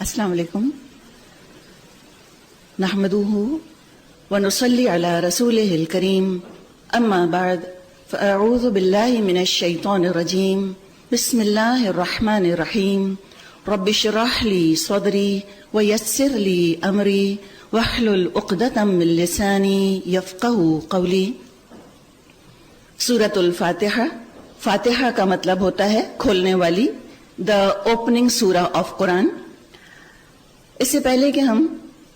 السلام علیکم نحمدہ ونصلی علی رسولہ الکریم اما بعد فاعوذ باللہ من الشیطان الرجیم بسم اللہ الرحمن الرحیم رب اشرح لی صدری ویسر لی امری واحلل عقدۃ من لسانی یفقہوا قولی۔ سورۃ الفاتحہ، فاتحہ کا مطلب ہوتا ہے کھولنے والی، دا اوپننگ سورہ آف قرآن۔ اس سے پہلے کہ ہم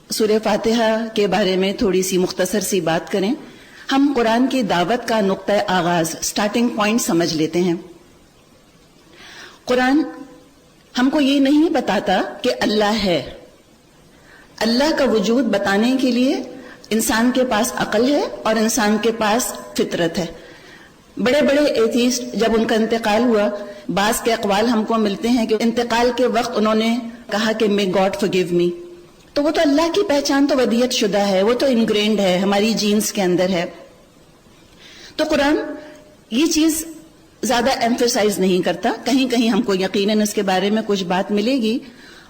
سورہ فاتحہ کے بارے میں تھوڑی سی مختصر سی بات کریں، ہم قرآن کی دعوت کا نقطہ آغاز، سٹارٹنگ پوائنٹ سمجھ لیتے ہیں۔ قرآن ہم کو یہ نہیں بتاتا کہ اللہ ہے۔ اللہ کا وجود بتانے کے لیے انسان کے پاس عقل ہے اور انسان کے پاس فطرت ہے۔ بڑے بڑے ایتھیسٹ جب ان کا انتقال ہوا، بعض کے اقوال ہم کو ملتے ہیں کہ انتقال کے وقت انہوں نے کہا کہ may God forgive me، تو وہ تو اللہ کی پہچان تو ودیت شدہ ہے، وہ تو انگرینڈ ہے، ہماری جینز کے اندر ہے۔ تو قرآن یہ چیز زیادہ ایمفیسائز نہیں کرتا، کہیں کہیں ہم کو یقیناً اس کے بارے میں کچھ بات ملے گی۔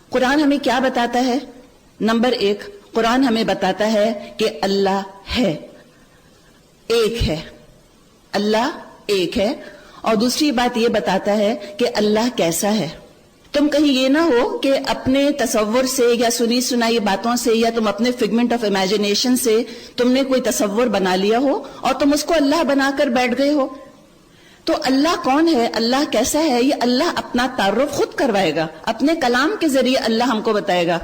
قرآن ہمیں کیا بتاتا ہے؟ نمبر 1، قرآن ہمیں بتاتا ہے کہ اللہ ہے، ایک ہے، اللہ ایک ہے۔ اور دوسری بات یہ بتاتا ہے کہ اللہ کیسا ہے۔ تم کہیں یہ نہ ہو کہ اپنے تصور سے یا سنی سنائی باتوں سے یا تم اپنے فگمنٹ آف امیجنیشن سے تم نے کوئی تصور بنا لیا ہو اور تم اس کو اللہ بنا کر بیٹھ گئے ہو۔ تو اللہ کون ہے، اللہ کیسا ہے، یہ اللہ اپنا تعارف خود کروائے گا، اپنے کلام کے ذریعے اللہ ہم کو بتائے گا۔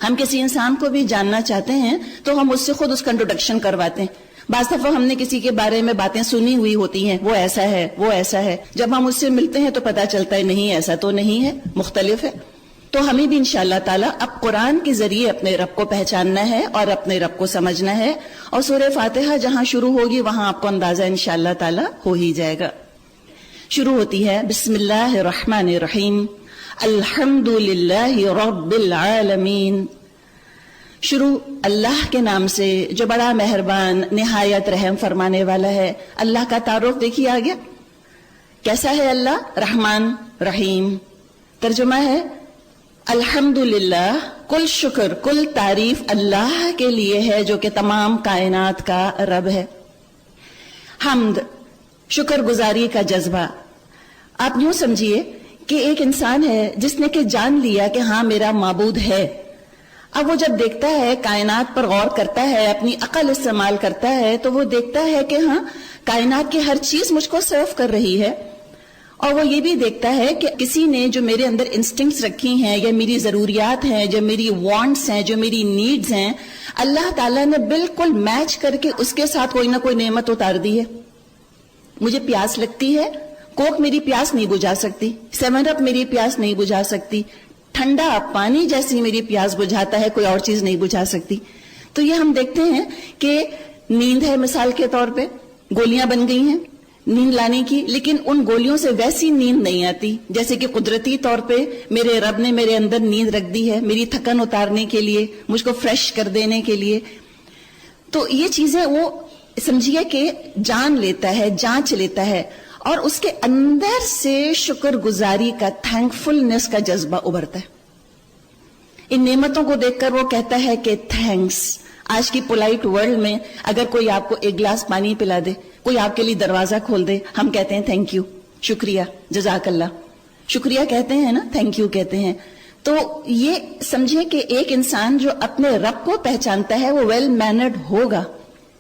ہم کسی انسان کو بھی جاننا چاہتے ہیں تو ہم اس سے خود اس کا انٹروڈکشن کرواتے ہیں۔ بعض دفعہ ہم نے کسی کے بارے میں باتیں سنی ہوئی ہوتی ہیں، وہ ایسا ہے، وہ ایسا ہے، جب ہم اس سے ملتے ہیں تو پتہ چلتا ہے نہیں، ایسا تو نہیں ہے، مختلف ہے۔ تو ہمیں بھی انشاءاللہ تعالیٰ اب قرآن کے ذریعے اپنے رب کو پہچاننا ہے اور اپنے رب کو سمجھنا ہے، اور سورہ فاتحہ جہاں شروع ہوگی وہاں آپ کو اندازہ انشاءاللہ تعالیٰ ہو ہی جائے گا۔ شروع ہوتی ہے بسم اللہ الرحمن الرحیم، الحمد للہ رب العالمین۔ شروع اللہ کے نام سے جو بڑا مہربان نہایت رحم فرمانے والا ہے۔ اللہ کا تعارف دیکھیے آگیا کیسا ہے اللہ، رحمان رحیم۔ ترجمہ ہے الحمدللہ، کل شکر کل تعریف اللہ کے لیے ہے جو کہ تمام کائنات کا رب ہے۔ حمد، شکر گزاری کا جذبہ۔ آپ یوں سمجھیے کہ ایک انسان ہے جس نے کہ جان لیا کہ ہاں میرا معبود ہے۔ اب وہ جب دیکھتا ہے، کائنات پر غور کرتا ہے، اپنی عقل استعمال کرتا ہے، تو وہ دیکھتا ہے کہ ہاں کائنات کی ہر چیز مجھ کو سرو کر رہی ہے، اور وہ یہ بھی دیکھتا ہے کہ کسی نے جو میرے اندر انسٹنکٹس رکھی ہیں یا میری ضروریات ہیں، جو میری وانٹس ہیں، جو میری نیڈز ہیں، اللہ تعالیٰ نے بالکل میچ کر کے اس کے ساتھ کوئی نہ کوئی نعمت اتار دی ہے۔ مجھے پیاس لگتی ہے، کوک میری پیاس نہیں بجھا سکتی، 7 اپ میری پیاس نہیں بجھا سکتی، ٹھنڈا پانی جیسی میری پیاس بجھاتا ہے، کوئی اور چیز نہیں بجھا سکتی۔ تو یہ ہم دیکھتے ہیں کہ نیند ہے، مثال کے طور پہ گولیاں بن گئی ہیں نیند لانے کی، لیکن ان گولیوں سے ویسی نیند نہیں آتی جیسے کہ قدرتی طور پہ میرے رب نے میرے اندر نیند رکھ دی ہے، میری تھکن اتارنے کے لیے، مجھ کو فریش کر دینے کے لیے۔ تو یہ چیزیں وہ سمجھیے کہ جان لیتا ہے، جانچ لیتا ہے، اور اس کے اندر سے شکر گزاری کا، تھینک فلنس کا جذبہ ابھرتا ہے۔ ان نعمتوں کو دیکھ کر وہ کہتا ہے کہ تھینکس۔ آج کی پولائٹ ورلڈ میں اگر کوئی آپ کو ایک گلاس پانی پلا دے، کوئی آپ کے لیے دروازہ کھول دے، ہم کہتے ہیں تھینک یو، شکریہ، جزاک اللہ، شکریہ کہتے ہیں نا، تھینک یو کہتے ہیں۔ تو یہ سمجھیں کہ ایک انسان جو اپنے رب کو پہچانتا ہے وہ ویل مینرڈ ہوگا،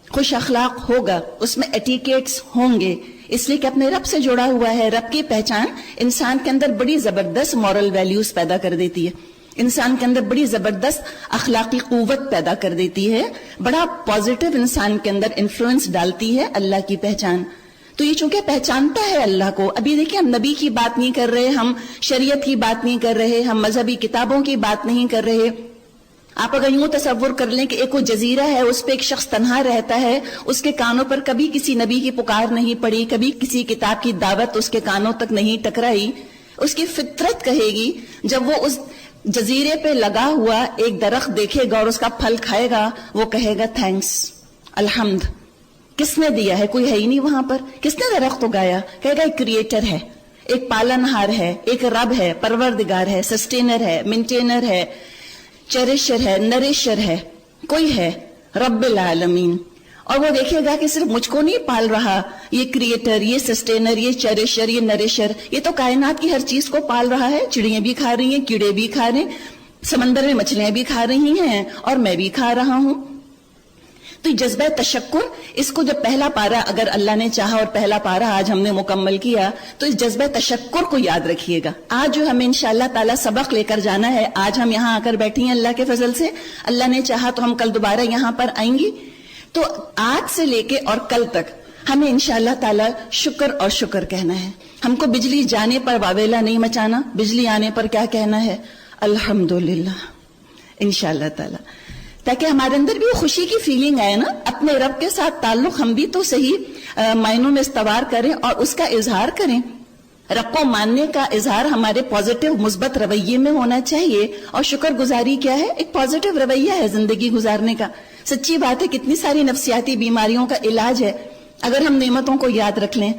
خوش اخلاق ہوگا، اس میں ایٹیکیٹس ہوں گے، اس لیے کہ اپنے رب سے جڑا ہوا ہے۔ رب کی پہچان انسان کے اندر بڑی زبردست مورل ویلیوز پیدا کر دیتی ہے، انسان کے اندر بڑی زبردست اخلاقی قوت پیدا کر دیتی ہے، بڑا پازیٹیو انسان کے اندر انفلوئنس ڈالتی ہے اللہ کی پہچان۔ تو یہ چونکہ پہچانتا ہے اللہ کو، ابھی دیکھیں ہم نبی کی بات نہیں کر رہے، ہم شریعت کی بات نہیں کر رہے، ہم مذہبی کتابوں کی بات نہیں کر رہے۔ آپ اگر یوں تصور کر لیں کہ ایک وہ جزیرہ ہے، اس پہ ایک شخص تنہا رہتا ہے، اس کے کانوں پر کبھی کسی نبی کی پکار نہیں پڑی، کبھی کسی کتاب کی دعوت اس کے کانوں تک نہیں ٹکرائی، اس کی فطرت کہے گی جب وہ اس جزیرے پہ لگا ہوا ایک درخت دیکھے گا اور اس کا پھل کھائے گا، وہ کہے گا تھینکس، الحمد۔ کس نے دیا ہے؟ کوئی ہے ہی نہیں وہاں پر۔ کس نے درخت اگایا؟ کہے گا ایک کریٹر ہے، ایک پالنہار ہے، ایک رب ہے، پروردگار ہے، سسٹینر ہے، مینٹینر ہے، چیریشر ہے، نریشر ہے، کوئی ہے رب العالمین. اور وہ دیکھے گا کہ صرف مجھ کو نہیں پال رہا، یہ کریٹر، یہ سسٹینر، یہ چیریشر، یہ نریشر، یہ تو کائنات کی ہر چیز کو پال رہا ہے. چڑیاں بھی کھا رہی ہیں، کیڑے بھی کھا رہے ہیں، سمندر میں مچھلیاں بھی کھا رہی ہیں، اور میں بھی کھا رہا ہوں. تو جذبہ تشکر، اس کو جب پہلا پارا اگر اللہ نے چاہا اور پہلا پارا آج ہم نے مکمل کیا، تو اس جذبہ تشکر کو یاد رکھیے گا. آج جو ہمیں انشاءاللہ تعالی سبق لے کر جانا ہے، آج ہم یہاں آ کر بیٹھی ہیں اللہ کے فضل سے، اللہ نے چاہا تو ہم کل دوبارہ یہاں پر آئیں گی. تو آج سے لے کے اور کل تک ہمیں انشاءاللہ تعالی شکر اور شکر کہنا ہے. ہم کو بجلی جانے پر واویلا نہیں مچانا، بجلی آنے پر کیا کہنا ہے؟ الحمدللہ انشاءاللہ تعالی، تاکہ ہمارے اندر بھی خوشی کی فیلنگ آئے نا. اپنے رب کے ساتھ تعلق ہم بھی تو صحیح معنوں میں استوار کریں اور اس کا اظہار کریں. رب کو ماننے کا اظہار ہمارے پازیٹو مثبت رویے میں ہونا چاہیے. اور شکر گزاری کیا ہے؟ ایک پازیٹو رویہ ہے زندگی گزارنے کا. سچی بات ہے، کتنی ساری نفسیاتی بیماریوں کا علاج ہے اگر ہم نعمتوں کو یاد رکھ لیں.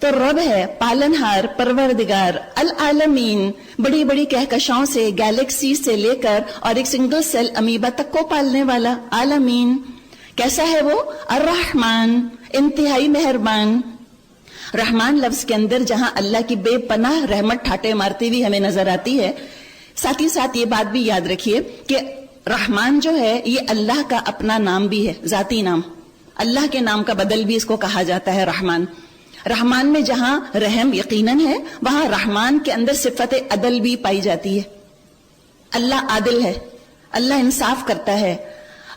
تو رب ہے پالنہار، پروردگار، العالمین، بڑی بڑی کہکشاؤں سے، گیلیکسی سے لے کر اور ایک سنگل سیل امیبا تک کو پالنے والا عالمین. کیسا ہے وہ؟ الرحمن، انتہائی مہربان. رحمان لفظ کے اندر جہاں اللہ کی بے پناہ رحمت ٹھاٹے مارتی ہوئی ہمیں نظر آتی ہے، ساتھ ہی ساتھ یہ بات بھی یاد رکھیے کہ رحمان جو ہے یہ اللہ کا اپنا نام بھی ہے، ذاتی نام. اللہ کے نام کا بدل بھی اس کو کہا جاتا ہے رحمان. رحمان میں جہاں رحم یقیناً ہے، وہاں رحمان کے اندر صفت عدل بھی پائی جاتی ہے. اللہ عادل ہے، اللہ انصاف کرتا ہے.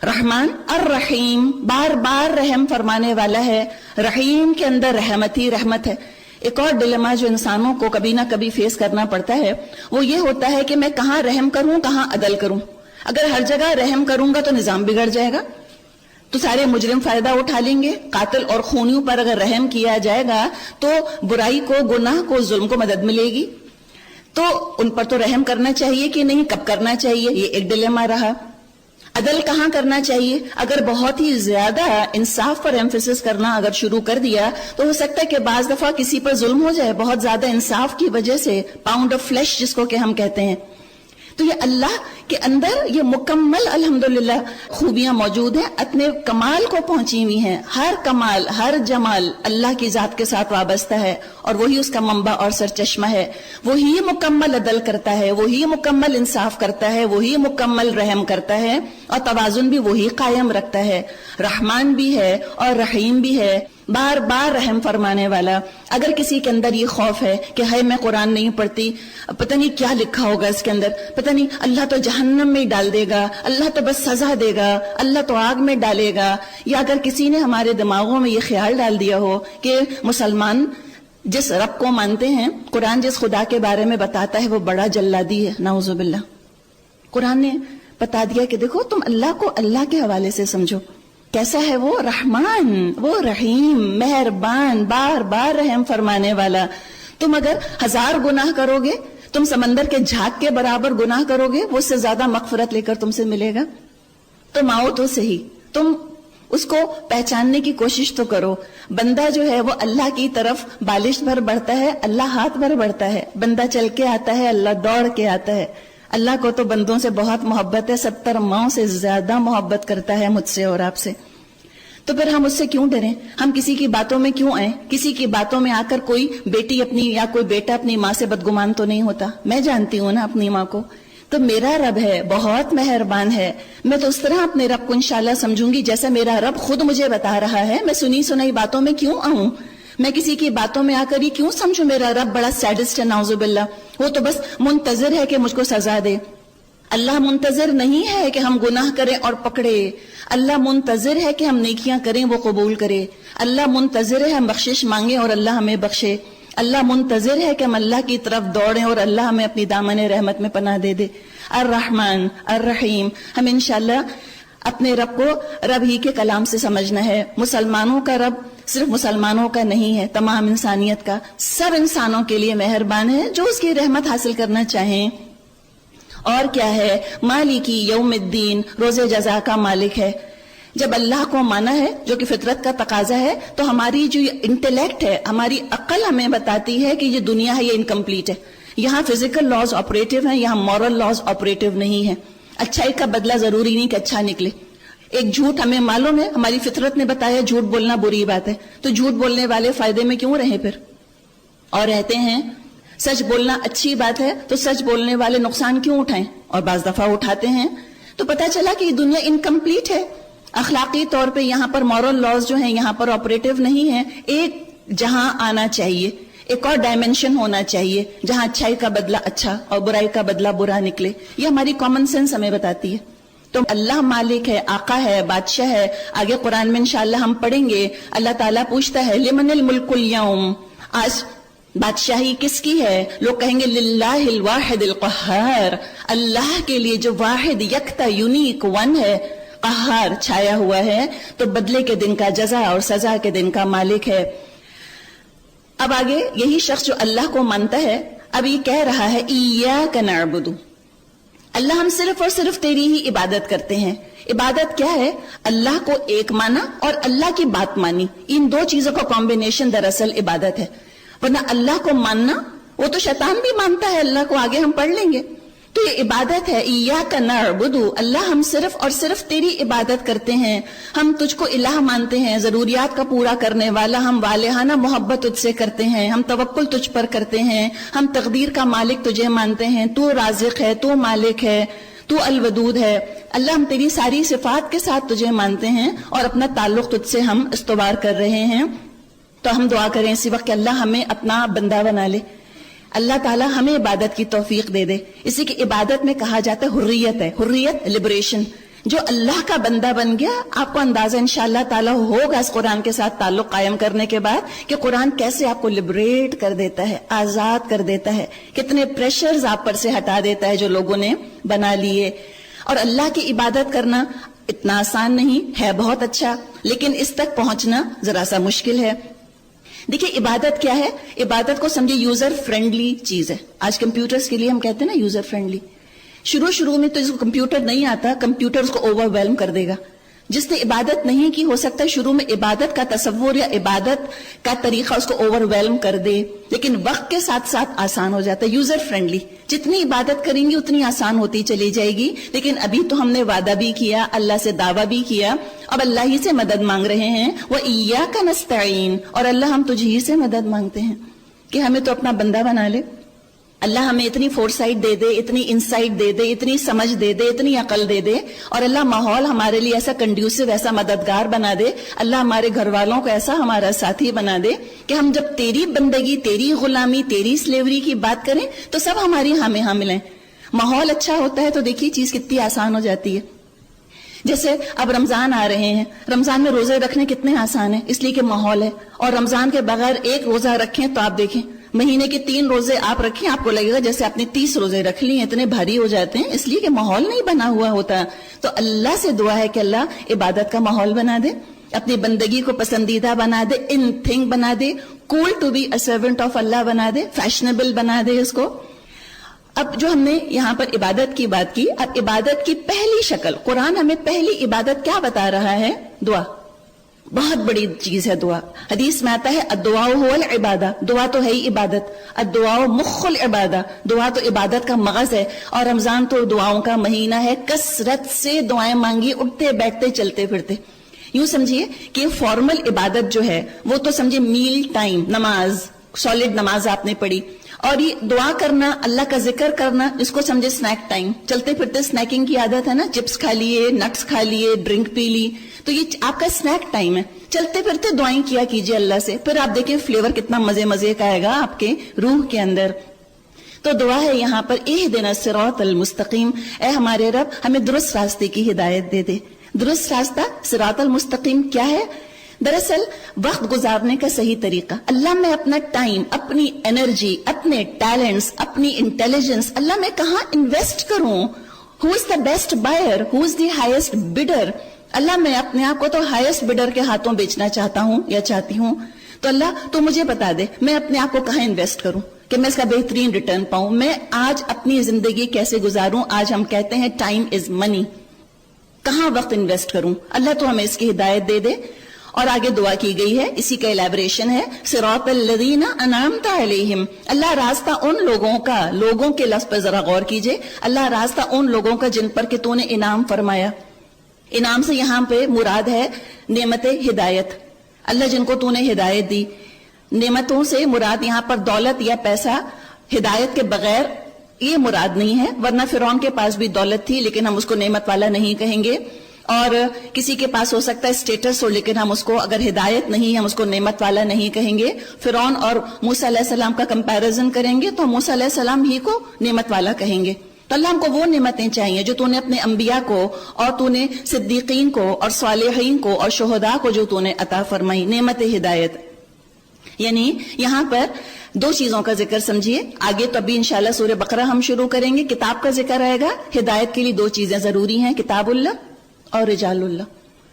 رحمان الرحیم، بار بار رحم فرمانے والا ہے. رحیم کے اندر رحمت ہی رحمت ہے. ایک اور ڈیلیما جو انسانوں کو کبھی نہ کبھی فیس کرنا پڑتا ہے وہ یہ ہوتا ہے کہ میں کہاں رحم کروں، کہاں عدل کروں. اگر ہر جگہ رحم کروں گا تو نظام بگڑ جائے گا، تو سارے مجرم فائدہ اٹھا لیں گے. قاتل اور خونیوں پر اگر رحم کیا جائے گا تو برائی کو، گناہ کو، ظلم کو مدد ملے گی. تو ان پر تو رحم کرنا چاہیے کہ نہیں، کب کرنا چاہیے، یہ ایک ڈیلیما رہا. عدل کہاں کرنا چاہیے؟ اگر بہت ہی زیادہ انصاف پر ایمفیسس کرنا اگر شروع کر دیا تو ہو سکتا ہے کہ بعض دفعہ کسی پر ظلم ہو جائے بہت زیادہ انصاف کی وجہ سے، پاؤنڈ آف فلیش جس کو کہ ہم کہتے ہیں. تو یہ اللہ کے اندر یہ مکمل الحمدللہ خوبیاں موجود ہیں، اپنے کمال کو پہنچی ہوئی ہیں. ہر کمال، ہر جمال اللہ کی ذات کے ساتھ وابستہ ہے اور وہی اس کا منبع اور سرچشمہ ہے. وہی مکمل عدل کرتا ہے، وہی مکمل انصاف کرتا ہے، وہی مکمل رحم کرتا ہے اور توازن بھی وہی قائم رکھتا ہے. رحمان بھی ہے اور رحیم بھی ہے، بار بار رحم فرمانے والا. اگر کسی کے اندر یہ خوف ہے کہ ہے میں قرآن نہیں پڑھتی، پتہ نہیں کیا لکھا ہوگا اس کے اندر، پتہ نہیں اللہ تو جہنم میں ڈال دے گا، اللہ تو بس سزا دے گا، اللہ تو آگ میں ڈالے گا، یا اگر کسی نے ہمارے دماغوں میں یہ خیال ڈال دیا ہو کہ مسلمان جس رب کو مانتے ہیں، قرآن جس خدا کے بارے میں بتاتا ہے وہ بڑا جلادی ہے، نعوذ باللہ. قرآن نے بتا دیا کہ دیکھو تم اللہ کو اللہ کے حوالے سے سمجھو. کیسا ہے وہ؟ رحمان، وہ رحیم، مہربان، بار بار رحم فرمانے والا. تم اگر 1000 گناہ کرو گے، تم سمندر کے جھاگ کے برابر گناہ کرو گے، وہ اس سے زیادہ مغفرت لے کر تم سے ملے گا. تم آؤ تو صحیح، تم اس کو پہچاننے کی کوشش تو کرو. بندہ جو ہے وہ اللہ کی طرف بالش بھر بڑھتا ہے، اللہ ہاتھ بھر بڑھتا ہے. بندہ چل کے آتا ہے، اللہ دوڑ کے آتا ہے. اللہ کو تو بندوں سے بہت محبت ہے، 70 ماؤں سے زیادہ محبت کرتا ہے مجھ سے اور آپ سے. تو پھر ہم اس سے کیوں ڈریں؟ ہم کسی کی باتوں میں کیوں آئیں؟ کسی کی باتوں میں آ کر کوئی بیٹی اپنی یا کوئی بیٹا اپنی ماں سے بدگمان تو نہیں ہوتا. میں جانتی ہوں نا اپنی ماں کو. تو میرا رب ہے، بہت مہربان ہے. میں تو اس طرح اپنے رب کو انشاءاللہ سمجھوں گی جیسا میرا رب خود مجھے بتا رہا ہے. میں سنی سنائی باتوں میں کیوں آؤں؟ میں کسی کی باتوں میں آ کر ہی کیوں سمجھوں میرا رب بڑا سیڈسٹ ہے، نعوذ باللہ. وہ تو بس منتظر ہے کہ مجھ کو سزا دے. اللہ منتظر نہیں ہے کہ ہم گناہ کریں اور پکڑے. اللہ منتظر ہے کہ ہم نیکیاں کریں، وہ قبول کرے. اللہ منتظر ہے ہم بخشش مانگیں اور اللہ ہمیں بخشے. اللہ منتظر ہے کہ ہم اللہ کی طرف دوڑیں اور اللہ ہمیں اپنی دامن رحمت میں پناہ دے دے. الرحمن الرحیم. ہم انشاءاللہ اپنے رب کو رب ہی کے کلام سے سمجھنا ہے. مسلمانوں کا رب صرف مسلمانوں کا نہیں ہے، تمام انسانیت کا. سب انسانوں کے لیے مہربان ہے جو اس کی رحمت حاصل کرنا چاہیں. اور کیا ہے؟ مالکی یوم الدین، روز جزا کا مالک ہے. جب اللہ کو مانا ہے جو کہ فطرت کا تقاضا ہے، تو ہماری جو انٹلیکٹ ہے، ہماری عقل ہمیں بتاتی ہے کہ یہ دنیا ہے، یہ انکمپلیٹ ہے، یہاں فزیکل لاز آپریٹو ہیں، یہاں مورل لاز آپریٹو نہیں ہے، اچھائی کا بدلہ ضروری نہیں کہ اچھا نکلے. ایک جھوٹ ہمیں معلوم ہے، ہماری فطرت نے بتایا جھوٹ بولنا بری بات ہے، تو جھوٹ بولنے والے فائدے میں کیوں رہیں پھر، اور رہتے ہیں. سچ بولنا اچھی بات ہے، تو سچ بولنے والے نقصان کیوں اٹھائیں، اور بعض دفعہ اٹھاتے ہیں. تو پتہ چلا کہ یہ دنیا انکمپلیٹ ہے، اخلاقی طور پہ یہاں پر مورل لاز جو ہیں یہاں پر آپریٹو نہیں ہیں. ایک جہاں آنا چاہیے، ایک اور ڈائمینشن ہونا چاہیے جہاں اچھائی کا بدلہ اچھا اور برائی کا بدلہ برا نکلے. یہ ہماری کامن سینس ہمیں بتاتی ہے. تو اللہ مالک ہے، آقا ہے، بادشاہ ہے. آگے قرآن میں انشاءاللہ ہم پڑھیں گے، اللہ تعالیٰ پوچھتا ہے لمن الملک اليوم، آج بادشاہی کس کی ہے؟ لوگ کہیں گے للہ الواحد القہار، اللہ کے لیے جو واحد یکتا یونیک ون ہے، قہار چھایا ہوا ہے، تو بدلے کے دن کا، جزا اور سزا کے دن کا مالک ہے. اب آگے یہی شخص جو اللہ کو مانتا ہے اب یہ کہہ رہا ہے ایاک نعبد، اللہ ہم صرف اور صرف تیری ہی عبادت کرتے ہیں. عبادت کیا ہے؟ اللہ کو ایک مانا اور اللہ کی بات مانی. ان دو چیزوں کا کمبینیشن دراصل عبادت ہے. ورنہ اللہ کو ماننا، وہ تو شیطان بھی مانتا ہے اللہ کو، آگے ہم پڑھ لیں گے. تو یہ عبادت ہے. ایاک نعبد، اللہ ہم صرف اور صرف تیری عبادت کرتے ہیں، ہم تجھ کو الہ مانتے ہیں، ضروریات کا پورا کرنے والا. ہم والہانہ محبت تجھ سے کرتے ہیں، ہم توکل تجھ پر کرتے ہیں، ہم تقدیر کا مالک تجھے مانتے ہیں. تو رازق ہے، تو مالک ہے، تو الودود ہے. اللہ ہم تیری ساری صفات کے ساتھ تجھے مانتے ہیں اور اپنا تعلق تجھ سے ہم استوار کر رہے ہیں. تو ہم دعا کریں اسی وقت کہ اللہ ہمیں اپنا بندہ بنا لے، اللہ تعالیٰ ہمیں عبادت کی توفیق دے دے. اسی کی عبادت میں کہا جاتا ہے حریت ہے، حریت لبریشن. جو اللہ کا بندہ بن گیا، آپ کو اندازہ انشاءاللہ تعالیٰ ہوگا اس قرآن کے ساتھ تعلق قائم کرنے کے بعد کہ قرآن کیسے آپ کو لبریٹ کر دیتا ہے، آزاد کر دیتا ہے، کتنے پریشرز آپ پر سے ہٹا دیتا ہے جو لوگوں نے بنا لیے. اور اللہ کی عبادت کرنا اتنا آسان نہیں ہے، بہت اچھا، لیکن اس تک پہنچنا ذرا سا مشکل ہے. دیکھیے عبادت کیا ہے؟ عبادت کو سمجھے یوزر فرینڈلی چیز ہے. آج کمپیوٹرز کے لیے ہم کہتے ہیں نا یوزر فرینڈلی. شروع میں تو جس کو کمپیوٹر نہیں آتا، کمپیوٹر اس کو اوور ویلم کر دے گا. جس نے عبادت نہیں کی، ہو سکتا ہے شروع میں عبادت کا تصور یا عبادت کا طریقہ اس کو اوور ویلم کر دے، لیکن وقت کے ساتھ ساتھ آسان ہو جاتا ہے. یوزر فرینڈلی، جتنی عبادت کریں گی اتنی آسان ہوتی چلی جائے گی. لیکن ابھی تو ہم نے وعدہ بھی کیا، اللہ سے دعویٰ بھی کیا، اب اللہ ہی سے مدد مانگ رہے ہیں. وَإِيَّاكَ نَسْتَعِينُ، اور اللہ ہم تجھ ہی سے مدد مانگتے ہیں کہ ہمیں تو اپنا بندہ بنا لے. اللہ ہمیں اتنی فورسائٹ دے دے، اتنی انسائٹ دے دے، اتنی سمجھ دے دے، اتنی عقل دے دے، اور اللہ ماحول ہمارے لیے ایسا کنڈیوسو، ایسا مددگار بنا دے. اللہ ہمارے گھر والوں کو ایسا ہمارا ساتھی بنا دے کہ ہم جب تیری بندگی، تیری غلامی، تیری سلیوری کی بات کریں تو سب ہماری ہاں میں ہاں ملیں. ماحول اچھا ہوتا ہے تو دیکھیے چیز کتنی آسان ہو جاتی ہے. جیسے اب رمضان آ رہے ہیں، رمضان میں روزے رکھنے کتنے آسان ہیں، اس لیے کہ ماحول ہے. اور رمضان کے بغیر ایک روزہ رکھیں تو آپ دیکھیں مہینے کے 3 روزے آپ رکھیں، آپ کو لگے گا جیسے آپ نے 30 روزے رکھ لیے. اتنے بھاری ہو جاتے ہیں، اس لیے کہ ماحول نہیں بنا ہوا ہوتا. تو اللہ سے دعا ہے کہ اللہ عبادت کا ماحول بنا دے، اپنی بندگی کو پسندیدہ بنا دے، ان تھنگ بنا دے، cool to be a servant of اللہ بنا دے، فیشنیبل بنا دے اس کو. اب جو ہم نے یہاں پر عبادت کی بات کی، اب عبادت کی پہلی شکل، قرآن ہمیں پہلی عبادت کیا بتا رہا ہے؟ دعا. بہت بڑی چیز ہے دعا. حدیث میں آتا ہے الدعاء هو العبادہ، دعا تو ہے ہی عبادت. الدعاء مخ العبادہ، دعا تو عبادت کا مغز ہے. اور رمضان تو دعاؤں کا مہینہ ہے، کثرت سے دعائیں مانگی، اٹھتے بیٹھتے چلتے پھرتے. یوں سمجھیے کہ فارمل عبادت جو ہے وہ تو سمجھے میل ٹائم، نماز، سالڈ نماز آپ نے پڑھی، اور یہ دعا کرنا، اللہ کا ذکر کرنا، اس کو سمجھے سنیک ٹائم. چلتے پھرتے سنیکنگ کی عادت ہے نا، چپس کھا لیے، نٹس کھا لیے، ڈرنک پی لی، تو یہ آپ کا سنیک ٹائم ہے. چلتے پھرتے دعائیں کیا کیجئے اللہ سے، پھر آپ دیکھیں فلیور کتنا مزے مزے کا آئے گا آپ کے روح کے اندر. تو دعا ہے یہاں پر اہدنا الصراط المستقیم، اے ہمارے رب ہمیں درست راستے کی ہدایت دے دے. درست راستہ صراط المستقیم کیا ہے؟ دراصل وقت گزارنے کا صحیح طریقہ. اللہ میں اپنا ٹائم، اپنی انرجی، اپنے ٹیلنٹس، اپنی انٹیلیجنس، اللہ میں کہاں انویسٹ کروں؟ Who is the best buyer, who is the highest bidder. اللہ میں اپنے آپ کو تو ہائیسٹ بڈر کے ہاتھوں بیچنا چاہتا ہوں یا چاہتی ہوں. تو اللہ تو مجھے بتا دے میں اپنے آپ کو کہاں انویسٹ کروں کہ میں اس کا بہترین ریٹرن پاؤں. میں آج اپنی زندگی کیسے گزاروں؟ آج ہم کہتے ہیں ٹائم از منی. کہاں وقت انویسٹ کروں؟ اللہ تو ہمیں اس کی ہدایت دے دے. اور آگے دعا کی گئی ہے، اسی کا ایلیبریشن ہے، صراط الذین انعمت علیہم. اللہ راستہ ان لوگوں کا، لوگوں کے لفظ پر ذرا غور کیجئے، اللہ راستہ ان لوگوں کا جن پر کہ تو نے انعام فرمایا. انعام سے یہاں پہ مراد ہے نعمت ہدایت. اللہ جن کو تو نے ہدایت دی. نعمتوں سے مراد یہاں پر دولت یا پیسہ، ہدایت کے بغیر یہ مراد نہیں ہے، ورنہ فرعون کے پاس بھی دولت تھی لیکن ہم اس کو نعمت والا نہیں کہیں گے، اور کسی کے پاس ہو سکتا ہے اسٹیٹس ہو لیکن ہم اس کو اگر ہدایت نہیں ہم اس کو نعمت والا نہیں کہیں گے. فرعون اور موسیٰ علیہ السلام کا کمپیریزن کریں گے تو موسیٰ علیہ السلام ہی کو نعمت والا کہیں گے. تو اللہ ہم کو وہ نعمتیں چاہیے جو تو نے اپنے انبیاء کو اور تو نے صدیقین کو اور صالحین کو اور شہداء کو جو تو نے عطا فرمائی، نعمت ہدایت. یعنی یہاں پر دو چیزوں کا ذکر سمجھیے. آگے تو ابھی انشاءاللہ سورہ بقرہ ہم شروع کریں گے، کتاب کا ذکر آئے گا. ہدایت کے لیے دو چیزیں ضروری ہیں، کتاب اللہ اور رجال اللہ.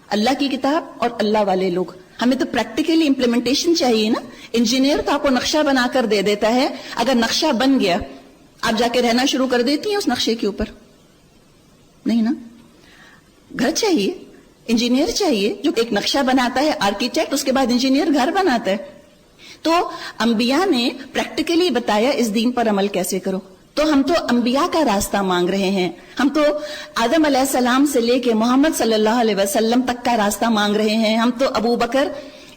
اللہ کی کتاب اور اللہ والے لوگ. ہمیں تو پریکٹیکلی امپلیمنٹیشن چاہیے نا. انجینئر تو آپ کو نقشہ بنا کر دے دیتا ہے، اگر نقشہ بن گیا آپ جا کے رہنا شروع کر دیتی ہیں اس نقشے کے اوپر؟ نہیں نا. گھر چاہیے، انجینئر چاہیے جو ایک نقشہ بناتا ہے، آرکیٹیکٹ، اس کے بعد انجینئر گھر بناتا ہے. تو انبیاء نے پریکٹیکلی بتایا اس دین پر عمل کیسے کرو. تو ہم تو انبیاء کا راستہ مانگ رہے ہیں. ہم تو آدم علیہ السلام سے لے کے محمد صلی اللہ علیہ وسلم تک کا راستہ مانگ رہے ہیں. ہم تو ابو بکر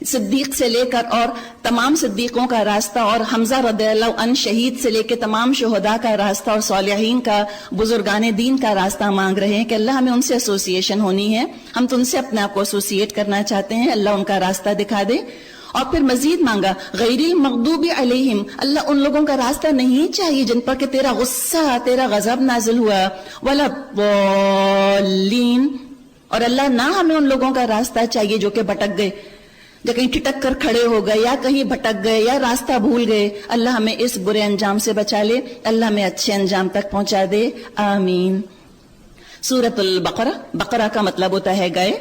صدیق سے لے کر اور تمام صدیقوں کا راستہ، اور حمزہ رضی اللہ عنہ شہید سے لے کے تمام شہداء کا راستہ اور صالحین کا، بزرگان دین کا راستہ مانگ رہے ہیں کہ اللہ ہمیں ان سے ایسوسیشن ہونی ہے. ہم تو ان سے اپنے آپ کو ایسوسیٹ کرنا چاہتے ہیں. اللہ ان کا راستہ دکھا دے. اور پھر مزید مانگا غیر المغضوب علیہم، اللہ ان لوگوں کا راستہ نہیں چاہیے جن پر کہ تیرا غصہ، تیرا غضب نازل ہوا، ولا الضالین، اور اللہ نہ ہمیں ان لوگوں کا راستہ چاہیے جو کہ بھٹک گئے، جو کہیں ٹٹک کر کھڑے ہو گئے یا کہیں بھٹک گئے یا راستہ بھول گئے. اللہ ہمیں اس برے انجام سے بچا لے، اللہ ہمیں اچھے انجام تک پہنچا دے. آمین. سورۃ البقرہ، بقرہ کا مطلب ہوتا ہے گائے.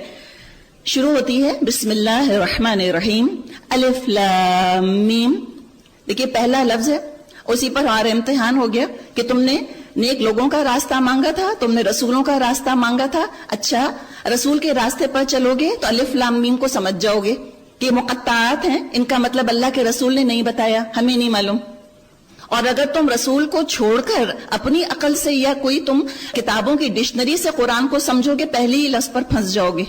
شروع ہوتی ہے بسم اللہ الرحمن الرحیم، الف لام میم. دیکھیے پہلا لفظ ہے، اسی پر ہمارا امتحان ہو گیا کہ تم نے نیک لوگوں کا راستہ مانگا تھا، تم نے رسولوں کا راستہ مانگا تھا. اچھا رسول کے راستے پر چلو گے تو الف لام میم کو سمجھ جاؤ گے کہ مقطعات ہیں، ان کا مطلب اللہ کے رسول نے نہیں بتایا، ہمیں نہیں معلوم. اور اگر تم رسول کو چھوڑ کر اپنی عقل سے یا کوئی تم کتابوں کی ڈکشنری سے قرآن کو سمجھو گے پہلے ہی لفظ پر پھنس جاؤ گے.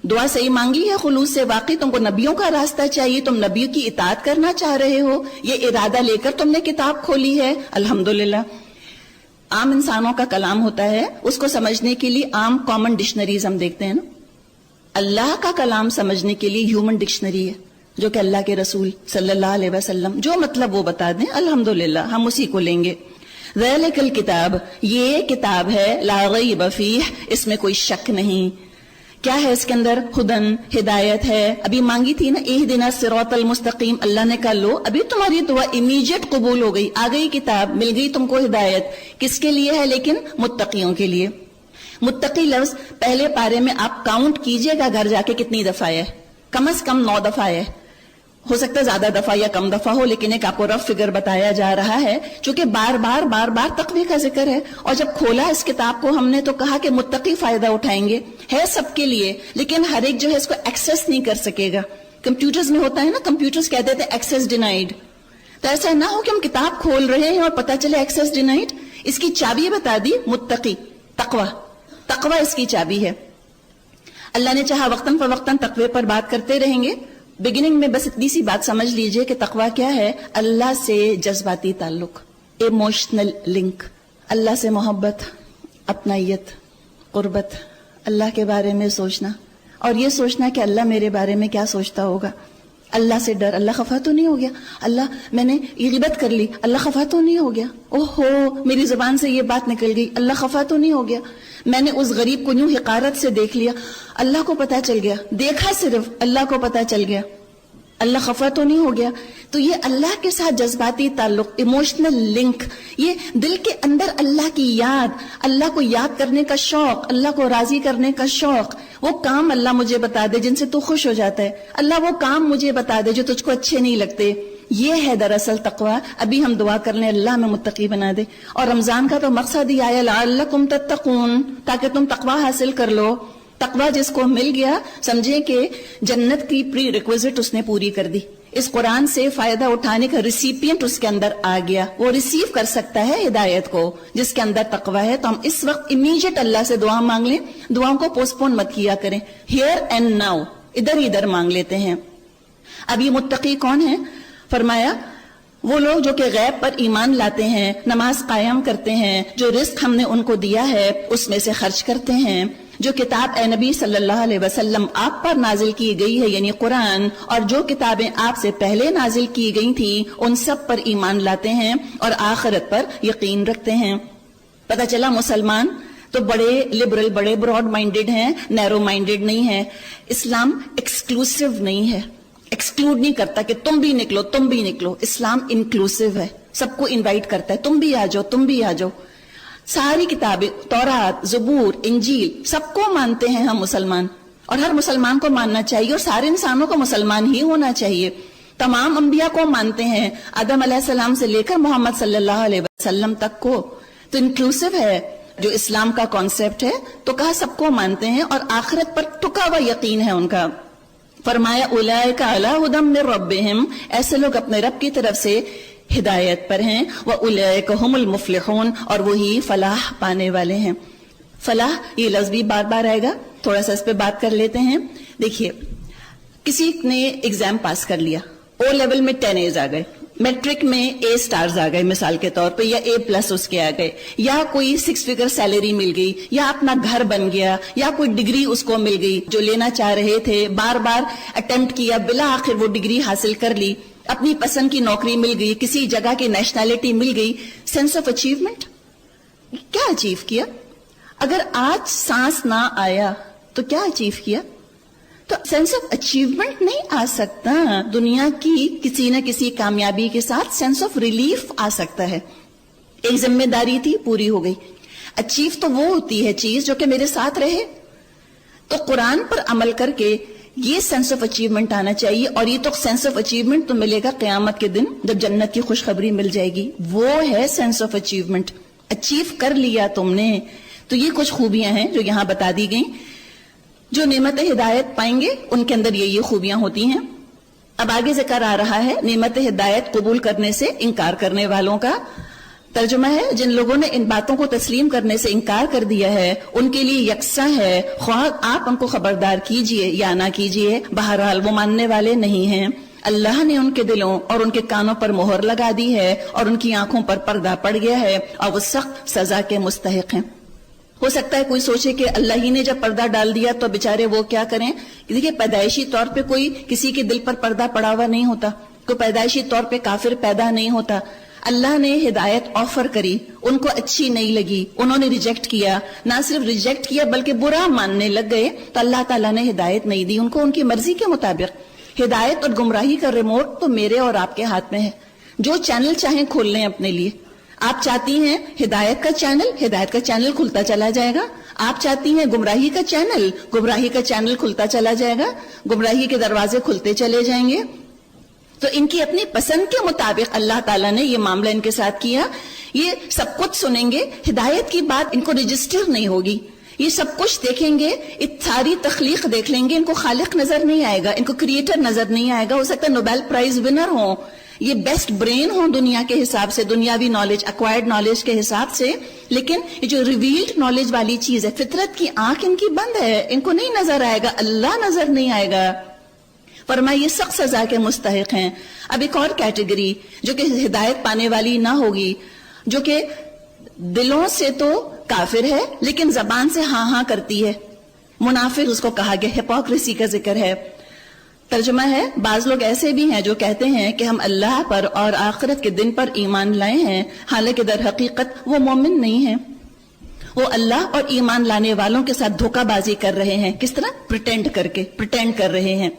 دعا صحیح مانگی ہے خلوص سے، واقعی تم کو نبیوں کا راستہ چاہیے، تم نبیوں کی اطاعت کرنا چاہ رہے ہو، یہ ارادہ لے کر تم نے کتاب کھولی ہے. الحمدللہ. عام انسانوں کا کلام ہوتا ہے، اس کو سمجھنے کے لیے عام کامن ڈکشنریز ہم دیکھتے ہیں نا. اللہ کا کلام سمجھنے کے لیے ہیومن ڈکشنری ہے جو کہ اللہ کے رسول صلی اللہ علیہ وسلم جو مطلب وہ بتا دیں. الحمدللہ ہم اسی کو لیں گے. ذالک الکتاب، یہ کتاب ہے، لا ریب فیہ، اس میں کوئی شک نہیں. کیا ہے اس کے اندر؟ ہدن، ہدایت ہے. ابھی مانگی تھی نا اہدنا الصراط المستقیم، اللہ نے کہا لو ابھی تمہاری دعا امیجیٹ قبول ہو گئی، آ گئی کتاب، مل گئی تم کو ہدایت. کس کے لیے ہے؟ لیکن متقیوں کے لیے. متقی لفظ پہلے پارے میں آپ کاؤنٹ کیجئے گا گھر جا کے کتنی دفعہ ہے. کم از کم 9 دفعہ ہے. ہو سکتا ہے زیادہ دفعہ یا کم دفعہ ہو، لیکن ایک آپ کو رف فگر بتایا جا رہا ہے چونکہ بار بار تقوی کا ذکر ہے. اور جب کھولا اس کتاب کو ہم نے تو کہا کہ متقی فائدہ اٹھائیں گے. ہے سب کے لیے، لیکن ہر ایک جو ہے اس کو ایکسس نہیں کر سکے گا. کمپیوٹرز میں ہوتا ہے نا، کمپیوٹرز کہہ دیتے ہیں ایکسس ڈینائیڈ. تو ایسا نہ ہو کہ ہم کتاب کھول رہے ہیں اور پتہ چلے ایکسس ڈینائیڈ. اس کی چابی بتا دی، متقی، تقوی اس کی چابی ہے. اللہ نے چاہا وقتاً فوقتاً تقوی پر بات کرتے رہیں گے. بگننگ میں بس اتنی سی بات سمجھ لیجئے کہ تقوی کیا ہے؟ اللہ سے جذباتی تعلق، ایموشنل لنک، اللہ سے محبت، اپنائیت، قربت، اللہ کے بارے میں سوچنا اور یہ سوچنا کہ اللہ میرے بارے میں کیا سوچتا ہوگا. اللہ سے ڈر، اللہ خفا تو نہیں ہو گیا، اللہ میں نے یہ غیبت کر لی، اللہ خفا تو نہیں ہو گیا، اوہو میری زبان سے یہ بات نکل گئی، اللہ خفا تو نہیں ہو گیا، میں نے اس غریب کو یوں حقارت سے دیکھ لیا، اللہ کو پتا چل گیا، دیکھا صرف اللہ کو پتا چل گیا، اللہ خفا تو نہیں ہو گیا. تو یہ اللہ کے ساتھ جذباتی تعلق، ایموشنل لنک، یہ دل کے اندر اللہ کی یاد، اللہ کو یاد کرنے کا شوق، اللہ کو راضی کرنے کا شوق. وہ کام اللہ مجھے بتا دے جن سے تو خوش ہو جاتا ہے، اللہ وہ کام مجھے بتا دے جو تجھ کو اچھے نہیں لگتے. یہ ہے دراصل تقوی. ابھی ہم دعا کر لیں اللہ ہمیں متقی بنا دے. اور رمضان کا تو مقصد ہی آیا لعلکم تتقون، تاکہ تم تقوی حاصل کر لو، تقوی جس کو مل گیا سمجھیں کہ جنت کی پری ریکویزٹ اس نے پوری کر دی. اس قرآن سے فائدہ اٹھانے کا ریسیپینٹ اس کے اندر آ گیا, وہ ریسیو کر سکتا ہے ہدایت کو جس کے اندر تقوی ہے. تو ہم اس وقت امیجیٹ اللہ سے دعا مانگ لیں, دعاؤں کو پوسٹ پون مت کیا کریں, ہیئر اینڈ ناؤ ادھر ہی ادھر مانگ لیتے ہیں. اب یہ متقی کون ہیں؟ فرمایا وہ لوگ جو کہ غیب پر ایمان لاتے ہیں, نماز قائم کرتے ہیں, جو رزق ہم نے ان کو دیا ہے اس میں سے خرچ کرتے ہیں, جو کتاب اے نبی صلی اللہ علیہ وسلم آپ پر نازل کی گئی ہے یعنی قرآن, اور جو کتابیں آپ سے پہلے نازل کی گئی تھیں ان سب پر ایمان لاتے ہیں اور آخرت پر یقین رکھتے ہیں. پتہ چلا مسلمان تو بڑے لبرل, بڑے براڈ مائنڈڈ ہیں, نیرو مائنڈڈ نہیں ہیں. اسلام ایکسکلوسیو نہیں ہے, ایکسکلوڈ نہیں کرتا کہ تم بھی نکلو تم بھی نکلو. اسلام انکلوسیو ہے, سب کو انوائٹ کرتا ہے, تم بھی آ جاؤ تم بھی آ جاؤ. ساری کتابیں تورات, زبور, انجیل سب کو مانتے ہیں ہم مسلمان, اور ہر مسلمان کو ماننا چاہیے, اور سارے انسانوں کو مسلمان ہی ہونا چاہیے. تمام انبیاء کو مانتے ہیں, آدم علیہ السلام سے لے کر محمد صلی اللہ علیہ وسلم تک کو. تو انکلوسیو ہے جو اسلام کا کانسیپٹ ہے, تو کہا سب کو مانتے ہیں اور آخرت پر ٹکا ہوا یقین ہے ان کا. فرمایا اولئک علی ھدی من ربہم, ایسے لوگ اپنے رب کی طرف سے ہدایت پر ہیں. وَأُولَئِكَ هُمُ الْمُفْلِحُونَ, اور وہی فلاح پانے والے ہیں. فلاح یہ لفظ بھی بار بار آئے گا, تھوڑا سا اس پہ بات کر لیتے ہیں. دیکھیے کسی نے ایگزام پاس کر لیا, او لیول میں 10 A's آ گئے, میٹرک میں A سٹارز آ گئے مثال کے طور پہ, یا A+ اس کے آ گئے, یا کوئی 6 فگر سیلری مل گئی, یا اپنا گھر بن گیا, یا کوئی ڈگری اس کو مل گئی جو لینا چاہ رہے تھے, بار بار اٹیمپٹ کیا, بالآخر وہ ڈگری حاصل کر لی, اپنی پسند کی نوکری مل گئی, کسی جگہ کی نیشنلٹی مل گئی. سینس آف اچیومنٹ, کیا اچیو کیا؟ اگر آج سانس نہ آیا تو کیا اچیو کیا؟ تو سینس آف اچیومنٹ نہیں آ سکتا. دنیا کی کسی نہ کسی کامیابی کے ساتھ سینس آف ریلیف آ سکتا ہے. ایک ذمہ داری تھی پوری ہو گئی. اچیو تو وہ ہوتی ہے چیز جو کہ میرے ساتھ رہے. تو قرآن پر عمل کر کے یہ سینس آف اچیومنٹ آنا چاہیے, اور یہ تو سینس آف اچیومنٹ تو ملے گا قیامت کے دن جب جنت کی خوشخبری مل جائے گی. وہ ہے سینس آف اچیومنٹ, اچیو کر لیا تم نے. تو یہ کچھ خوبیاں ہیں جو یہاں بتا دی گئیں. جو نعمت ہدایت پائیں گے ان کے اندر یہ خوبیاں ہوتی ہیں. اب آگے ذکر آ رہا ہے نعمت ہدایت قبول کرنے سے انکار کرنے والوں کا. ترجمہ ہے جن لوگوں نے ان باتوں کو تسلیم کرنے سے انکار کر دیا ہے ان کے لیے یکساں ہے, خواہ آپ ان کو خبردار کیجئے یا نہ کیجئے, بہرحال وہ ماننے والے نہیں ہیں. اللہ نے ان کے دلوں اور ان کے کانوں پر مہر لگا دی ہے, اور ان کی آنکھوں پر پردہ پڑ گیا ہے, اور وہ سخت سزا کے مستحق ہیں. ہو سکتا ہے کوئی سوچے کہ اللہ ہی نے جب پردہ ڈال دیا تو بیچارے وہ کیا کریں. دیکھیے پیدائشی طور پہ کوئی کسی کے دل پر پردہ پڑا ہوا نہیں ہوتا, کوئی پیدائشی طور پہ کافر پیدا نہیں ہوتا. اللہ نے ہدایت آفر کری, ان کو اچھی نہیں لگی, انہوں نے ریجیکٹ کیا, نہ صرف ریجیکٹ کیا بلکہ برا ماننے لگ گئے, تو اللہ تعالیٰ نے ہدایت نہیں دی ان کو ان کی مرضی کے مطابق. ہدایت اور گمراہی کا ریموٹ تو میرے اور آپ کے ہاتھ میں ہے. جو چینل چاہیں کھول لیں اپنے لیے. آپ چاہتی ہیں ہدایت کا چینل, ہدایت کا چینل کھلتا چلا جائے گا. آپ چاہتی ہیں گمراہی کا چینل, گمراہی کا چینل کھلتا چلا جائے گا, گمراہی کے دروازے کھلتے چلے جائیں گے. تو ان کی اپنی پسند کے مطابق اللہ تعالیٰ نے یہ معاملہ ان کے ساتھ کیا. یہ سب کچھ سنیں گے, ہدایت کی بات ان کو رجسٹر نہیں ہوگی. یہ سب کچھ دیکھیں گے, ساری تخلیق دیکھ لیں گے, ان کو خالق نظر نہیں آئے گا, ان کو کریٹر نظر نہیں آئے گا. ہو سکتا ہے نوبیل پرائز ونر ہوں, یہ بیسٹ برین ہوں دنیا کے حساب سے, دنیاوی نالج, ایکوائرڈ نالج کے حساب سے, لیکن یہ جو ریویلڈ نالج والی چیز ہے, فطرت کی آنکھ ان کی بند ہے, ان کو نہیں نظر آئے گا, اللہ نظر نہیں آئے گا. فرمایا یہ سخت سزا کے مستحق ہیں. اب ایک اور کیٹیگری جو کہ ہدایت پانے والی نہ ہوگی, جو کہ دلوں سے تو کافر ہے لیکن زبان سے ہاں ہاں کرتی ہے, منافق اس کو کہا گیا, ہپوکریسی کا ذکر ہے. ترجمہ ہے بعض لوگ ایسے بھی ہیں جو کہتے ہیں کہ ہم اللہ پر اور آخرت کے دن پر ایمان لائے ہیں, حالانکہ در حقیقت وہ مومن نہیں ہیں. وہ اللہ اور ایمان لانے والوں کے ساتھ دھوکہ بازی کر رہے ہیں. کس طرح؟ پریٹینڈ کر رہے ہیں.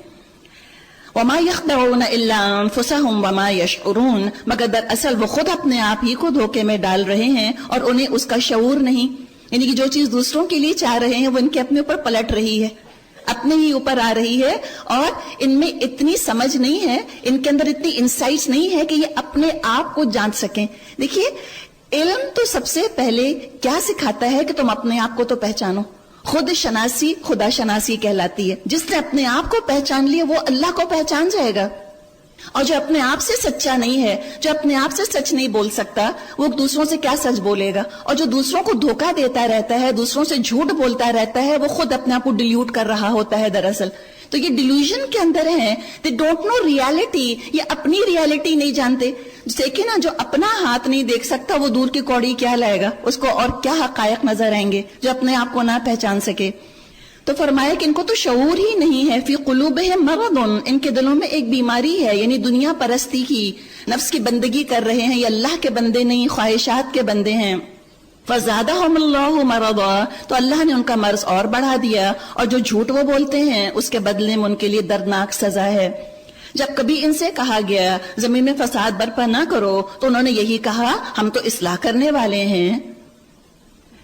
وما يخدعون الا انفسهم وما يشعرون, مگر دراصل وہ خود اپنے آپ ہی کو دھوکے میں ڈال رہے ہیں اور انہیں اس کا شعور نہیں. یعنی کہ جو چیز دوسروں کے لیے چاہ رہے ہیں وہ ان کے اپنے اوپر پلٹ رہی ہے, اپنے ہی اوپر آ رہی ہے, اور ان میں اتنی سمجھ نہیں ہے, ان کے اندر اتنی انسائٹس نہیں ہے کہ یہ اپنے آپ کو جان سکیں. دیکھیے علم تو سب سے پہلے کیا سکھاتا ہے کہ تم اپنے آپ کو تو پہچانو, خود شناسی خدا شناسی کہلاتی ہے. جس نے اپنے آپ کو پہچان لیا وہ اللہ کو پہچان جائے گا. اور جو اپنے آپ سے سچا نہیں ہے, جو اپنے آپ سے سچ نہیں بول سکتا, وہ دوسروں سے کیا سچ بولے گا؟ اور جو دوسروں کو دھوکہ دیتا رہتا ہے, دوسروں سے جھوٹ بولتا رہتا ہے, وہ خود اپنے آپ کو ڈیلیوٹ کر رہا ہوتا ہے دراصل. تو یہ ڈیلیوژن کے اندر ہیں. They don't know reality. یہ اپنی ریالٹی نہیں جانتے. دیکھیں نا, جو اپنا ہاتھ نہیں دیکھ سکتا وہ دور کی کوڑی کیا لائے گا, اس کو اور کیا حقائق نظر آئیں گے جو اپنے آپ کو نہ پہچان سکے. تو فرمایا کہ ان کو تو شعور ہی نہیں ہے. فی قلوبہم مرض, ان کے دلوں میں ایک بیماری ہے, یعنی دنیا پرستی کی, نفس کی بندگی کر رہے ہیں. یہ اللہ کے بندے نہیں, خواہشات کے بندے ہیں. فزادہم اللہ مرضا, تو اللہ نے ان کا مرض اور بڑھا دیا. اور جو جھوٹ وہ بولتے ہیں اس کے بدلے میں ان کے لیے دردناک سزا ہے. جب کبھی ان سے کہا گیا زمین میں فساد برپا نہ کرو, تو انہوں نے یہی کہا ہم تو اصلاح کرنے والے ہیں.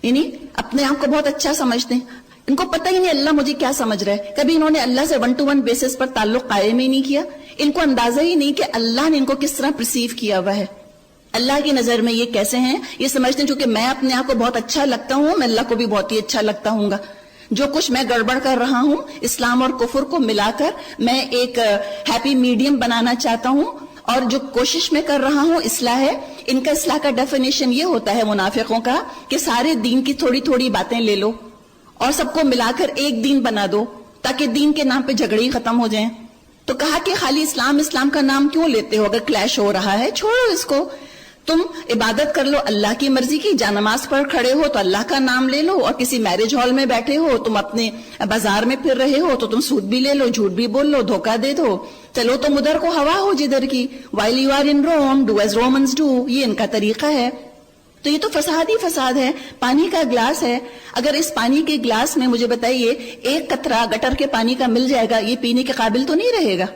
یعنی اپنے آپ کو بہت اچھا سمجھتے ہیں. ان کو پتہ ہی نہیں اللہ مجھے کیا سمجھ رہا ہے. کبھی انہوں نے اللہ سے 1-to-1 بیسس پر تعلق قائم ہی نہیں کیا. ان کو اندازہ ہی نہیں کہ اللہ نے ان کو کس طرح پرسیو کیا ہوا ہے. اللہ کی نظر میں یہ کیسے ہیں, یہ سمجھتے ہیں چونکہ میں اپنے آپ کو بہت اچھا لگتا ہوں, میں اللہ کو بھی بہت ہی اچھا لگتا ہوں گا. جو کچھ میں گڑبڑ کر رہا ہوں, اسلام اور کفر کو ملا کر میں ایک ہیپی میڈیم بنانا چاہتا ہوں, اور جو کوشش میں کر رہا ہوں اصلاح ہے. ان کا اصلاح کا ڈیفینیشن یہ ہوتا ہے منافقوں کا کہ سارے دین کی تھوڑی تھوڑی باتیں لے لو اور سب کو ملا کر ایک دین بنا دو, تاکہ دین کے نام پہ جھگڑے ہی ختم ہو جائیں. تو کہا کہ خالی اسلام کا نام کیوں لیتے ہو؟ اگر کلیش ہو رہا ہے چھوڑو اس کو. تم عبادت کر لو اللہ کی مرضی کی, جانماز پڑھ کھڑے ہو تو اللہ کا نام لے لو, اور کسی میرج ہال میں بیٹھے ہو, تم اپنے بازار میں پھر رہے ہو تو تم سود بھی لے لو, جھوٹ بھی بول لو, دھوکہ دے دو. چلو تم ادھر کو ہوا ہو جدھر کی. while you are in Rome, do as Romans do. یہ ان کا طریقہ ہے. تو یہ تو فساد ہی فساد ہے. پانی کا گلاس ہے, اگر اس پانی کے گلاس میں مجھے بتائیے ایک قطرہ گٹر کے پانی کا مل جائے گا, یہ پینے کے قابل تو نہیں رہے گا,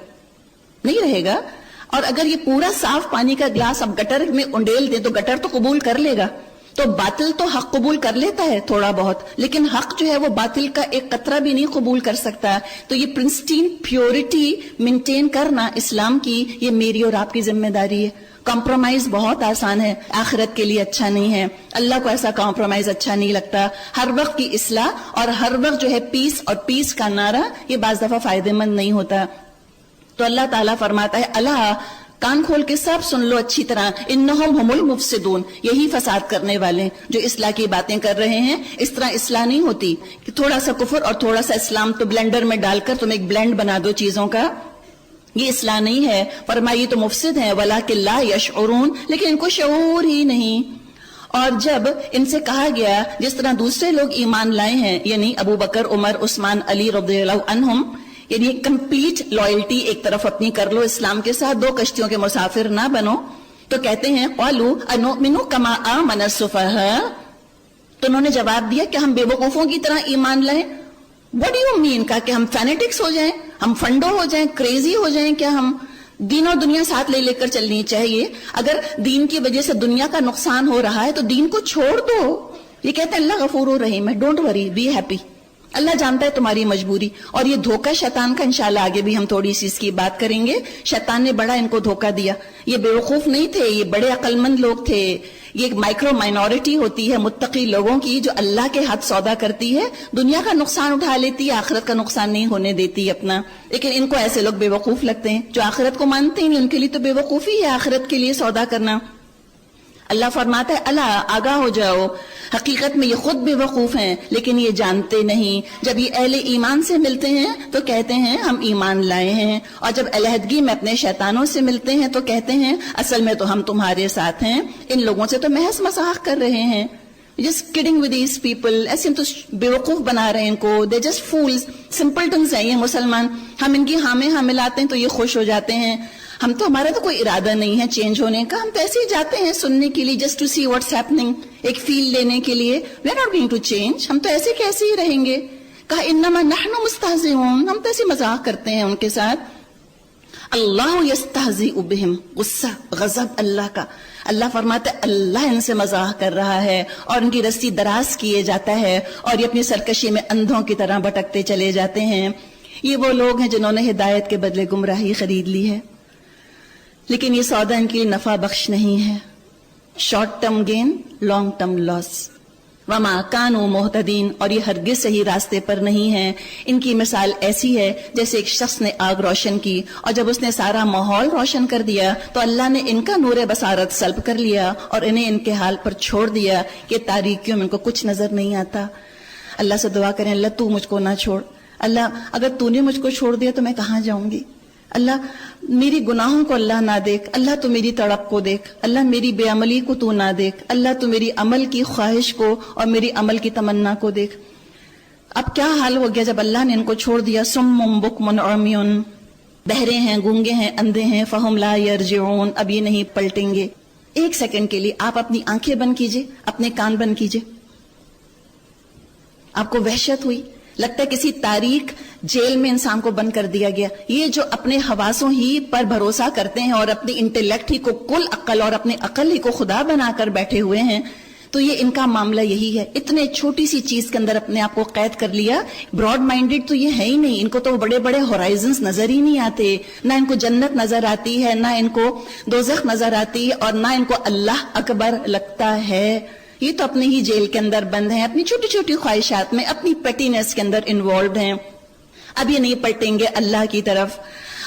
نہیں رہے گا. اور اگر یہ پورا صاف پانی کا گلاس اب گٹر میں انڈیل دیں تو گٹر تو قبول کر لے گا. تو باطل تو حق قبول کر لیتا ہے تھوڑا بہت, لیکن حق جو ہے وہ باطل کا ایک قطرہ بھی نہیں قبول کر سکتا. تو یہ پرنسٹین پیورٹی مینٹین کرنا اسلام کی, یہ میری اور آپ کی ذمہ داری ہے. کمپرومائز بہت آسان ہے, آخرت کے لیے اچھا نہیں ہے. اللہ کو ایسا کمپرومائز اچھا نہیں لگتا. ہر وقت کی اصلاح اور ہر وقت جو ہے پیس اور پیس کا نعرہ, یہ بعض دفعہ فائدہ مند نہیں ہوتا. تو اللہ تعالیٰ فرماتا ہے اللہ, کان کھول کے سب سن لو اچھی طرح, انہم ہم المفسدون, یہی فساد کرنے والے جو اصلاح کی باتیں کر رہے ہیں. اس طرح اصلاح نہیں ہوتی کہ تھوڑا سا کفر اور تھوڑا سا اسلام تو بلینڈر میں ڈال کر تم ایک بلینڈ بنا دو چیزوں کا. یہ اصلاح نہیں ہے. فرمائی تو مفسد ہیں, ولکن لا یشعرون, لیکن ان کو شعور ہی نہیں. اور جب ان سے کہا گیا جس طرح دوسرے لوگ ایمان لائے ہیں, یعنی ابو بکر, عمر, عثمان, علی رضی اللہ عنہم, یعنی کمپلیٹ لائلٹی ایک طرف اپنی کر لو اسلام کے ساتھ, دو کشتیوں کے مسافر نہ بنو, تو کہتے ہیں قالوا انؤمن کما آمن السفہاء, تو انہوں نے جواب دیا کہ ہم بے وقوفوں کی طرح ایمان لائیں. What do you mean, کہ ہم فینیٹکس ہو جائیں, ہم فنڈو ہو جائیں, کریزی ہو جائیں؟ کیا ہم دین اور دنیا ساتھ لے کر چلنی چاہیے؟ اگر دین کی وجہ سے دنیا کا نقصان ہو رہا ہے تو دین کو چھوڑ دو. یہ کہتے ہیں اللہ غفور الرحیم ہے, ڈونٹ وری, بی ہیپی, اللہ جانتا ہے تمہاری مجبوری. اور یہ دھوکہ شیطان کا انشاءاللہ آگے بھی ہم تھوڑی سی اس کی بات کریں گے. شیطان نے بڑا ان کو دھوکہ دیا. یہ بے وقوف نہیں تھے, یہ بڑے عقل مند لوگ تھے. یہ ایک مائکرو مائنورٹی ہوتی ہے متقی لوگوں کی جو اللہ کے ہاتھ سودا کرتی ہے, دنیا کا نقصان اٹھا لیتی ہے, آخرت کا نقصان نہیں ہونے دیتی اپنا. لیکن ان کو ایسے لوگ بے وقوف لگتے ہیں جو آخرت کو مانتے ہیں, ان کے لیے تو بے وقوفی ہے آخرت کے لیے سودا کرنا. اللہ فرماتا ہے اللہ آگاہ ہو جاؤ, حقیقت میں یہ خود بے وقوف ہیں لیکن یہ جانتے نہیں. جب یہ اہل ایمان سے ملتے ہیں تو کہتے ہیں ہم ایمان لائے ہیں, اور جب علیحدگی میں اپنے شیطانوں سے ملتے ہیں تو کہتے ہیں اصل میں تو ہم تمہارے ساتھ ہیں. ان لوگوں سے تو محض مذاق کر رہے ہیں, just kidding with these people, ایسے تو بے وقوف بنا رہے ہیں ان کو. دے جسٹ فولز, سمپلٹنز ہیں یہ مسلمان. ہم ان کی ہاں میں ہاں ملاتے ہیں تو یہ خوش ہو جاتے ہیں. ہم تو, ہمارا تو کوئی ارادہ نہیں ہے چینج ہونے کا, ہم تو ایسے ہی جاتے ہیں سننے کے لیے, just to see what's happening, ایک فیل لینے کے لیے. We are not going to change, ہم تو ایسے کیسے ہی رہیں گے. کہا انما نحن مستہزئون, ہم تو ایسے مذاق کرتے ہیں ان کے ساتھ. اللہ یستہزئ بہم, غصہ غضب اللہ کا. اللہ فرماتا ہے اللہ ان سے مذاق کر رہا ہے اور ان کی رسی دراز کیے جاتا ہے, اور یہ اپنی سرکشی میں اندھوں کی طرح بھٹکتے چلے جاتے ہیں. یہ وہ لوگ ہیں جنہوں نے ہدایت کے بدلے گمراہی خرید لی ہے, لیکن یہ سودا ان کے لیے نفع بخش نہیں ہے. Short term gain, long term loss. وما کانوا مہتدین، اور یہ ہرگز صحیح راستے پر نہیں ہیں۔ ان کی مثال ایسی ہے جیسے ایک شخص نے آگ روشن کی، اور جب اس نے سارا ماحول روشن کر دیا تو اللہ نے ان کا نور بصارت سلب کر لیا اور انہیں ان کے حال پر چھوڑ دیا کہ تاریکیوں میں ان کو کچھ نظر نہیں آتا۔ اللہ سے دعا کریں، اللہ تو مجھ کو نہ چھوڑ، اللہ اگر تو نے مجھ کو چھوڑ دیا تو میں کہاں جاؤں گی؟ اللہ میری گناہوں کو اللہ نہ دیکھ، اللہ تو میری تڑپ کو دیکھ، اللہ میری بے عملی کو تو نہ دیکھ، اللہ تو میری عمل کی خواہش کو اور میری عمل کی تمنا کو دیکھ۔ اب کیا حال ہو گیا جب اللہ نے ان کو چھوڑ دیا؟ صم بکم عمی، بہرے ہیں، گونگے ہیں، اندھے ہیں، فہم لا یرجعون، اب یہ نہیں پلٹیں گے۔ ایک سیکنڈ کے لیے آپ اپنی آنکھیں بند کیجئے، اپنے کان بند کیجئے۔ آپ کو وحشت ہوئی؟ لگتا ہے کسی تاریک جیل میں انسان کو بند کر دیا گیا۔ یہ جو اپنے حواسوں ہی پر بھروسہ کرتے ہیں اور اپنی انٹلیکٹ ہی کو کل عقل اور اپنے عقل ہی کو خدا بنا کر بیٹھے ہوئے ہیں، تو یہ ان کا معاملہ یہی ہے۔ اتنے چھوٹی سی چیز کے اندر اپنے آپ کو قید کر لیا۔ براڈ مائنڈڈ تو یہ ہے ہی نہیں، ان کو تو بڑے بڑے ہورائزنز نظر ہی نہیں آتے، نہ ان کو جنت نظر آتی ہے، نہ ان کو دوزخ نظر آتی ہے، اور نہ ان کو اللہ اکبر لگتا ہے۔ یہ تو اپنے ہی جیل کے اندر بند ہیں، اپنی چھوٹی چھوٹی خواہشات میں، اپنی پیٹینس کے اندر انوالوڈ ہیں۔ اب یہ نہیں پلٹیں گے اللہ کی طرف۔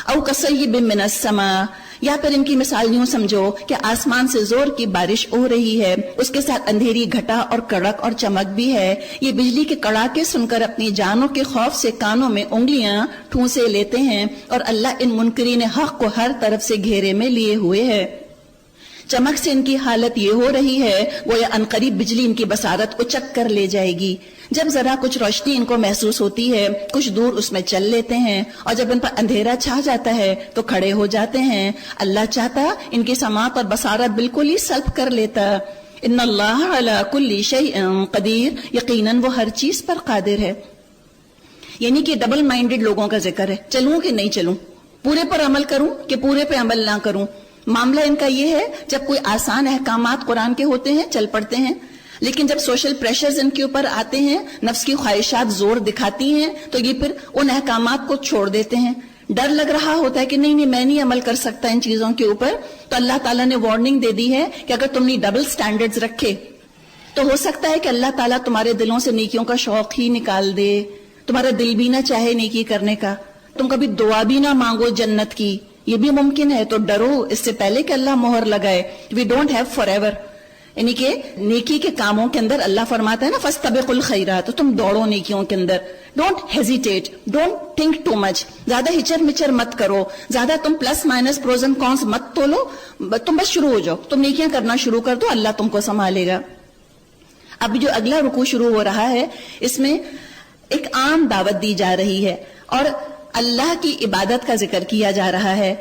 او کصیب من السماء، یا پھر ان کی مثال یوں سمجھو کہ آسمان سے زور کی بارش ہو رہی ہے، اس کے ساتھ اندھیری گھٹا اور کڑک اور چمک بھی ہے۔ یہ بجلی کے کڑاکے سن کر اپنی جانوں کے خوف سے کانوں میں انگلیاں ٹھونسے لیتے ہیں، اور اللہ ان منکرین حق کو ہر طرف سے گھیرے میں لیے ہوئے ہے۔ چمک سے ان کی حالت یہ ہو رہی ہے گویا عنقریب بجلی ان کی بصارت اچک کر لے جائے گی۔ جب ذرا کچھ روشنی ان کو محسوس ہوتی ہے، کچھ دور اس میں چل لیتے ہیں، اور جب ان پر اندھیرا چھا جاتا ہے تو کھڑے ہو جاتے ہیں۔ اللہ چاہتا ان کی سماعت اور بصارت بالکل ہی سلب کر لیتا۔ ان اللہ علی کل شیء قدیر، یقیناً وہ ہر چیز پر قادر ہے۔ یعنی کہ ڈبل مائنڈڈ لوگوں کا ذکر ہے، چلوں کہ نہیں چلوں، پورے پر عمل کروں کہ پورے پہ عمل نہ کروں۔ معاملہ ان کا یہ ہے، جب کوئی آسان احکامات قرآن کے ہوتے ہیں چل پڑتے ہیں، لیکن جب سوشل پریشرز ان کے اوپر آتے ہیں، نفس کی خواہشات زور دکھاتی ہیں، تو یہ پھر ان احکامات کو چھوڑ دیتے ہیں۔ ڈر لگ رہا ہوتا ہے کہ نہیں میں نہیں عمل کر سکتا ان چیزوں کے اوپر، تو اللہ تعالیٰ نے وارننگ دے دی ہے کہ اگر تم نے ڈبل سٹینڈرڈز رکھے تو ہو سکتا ہے کہ اللہ تعالیٰ تمہارے دلوں سے نیکیوں کا شوق ہی نکال دے، تمہارا دل بھی نہ چاہے نیکی کرنے کا، تم کبھی دعا بھی نہ مانگو جنت کی، یہ بھی ممکن ہے۔ تو ڈرو اس سے پہلے کہ اللہ مہر لگائے۔ We don't have forever, یعنی کہ نیکی کے کاموں کے اندر اللہ فرماتا ہے نا فاستبقوا الخیرات، تو تم دوڑو نیکیوں کے اندر۔ Don't hesitate, don't think too much, زیادہ ہچر مچر مت کرو، زیادہ تم plus minus pros and cons مت تولو، تم بس شروع ہو جاؤ، تم نیکیاں کرنا شروع کر دو، اللہ تم کو سنبھالے گا۔ اب جو اگلا رکوع شروع ہو رہا ہے، اس میں ایک عام دعوت دی جا رہی ہے اور اللہ کی عبادت کا ذکر کیا جا رہا ہے۔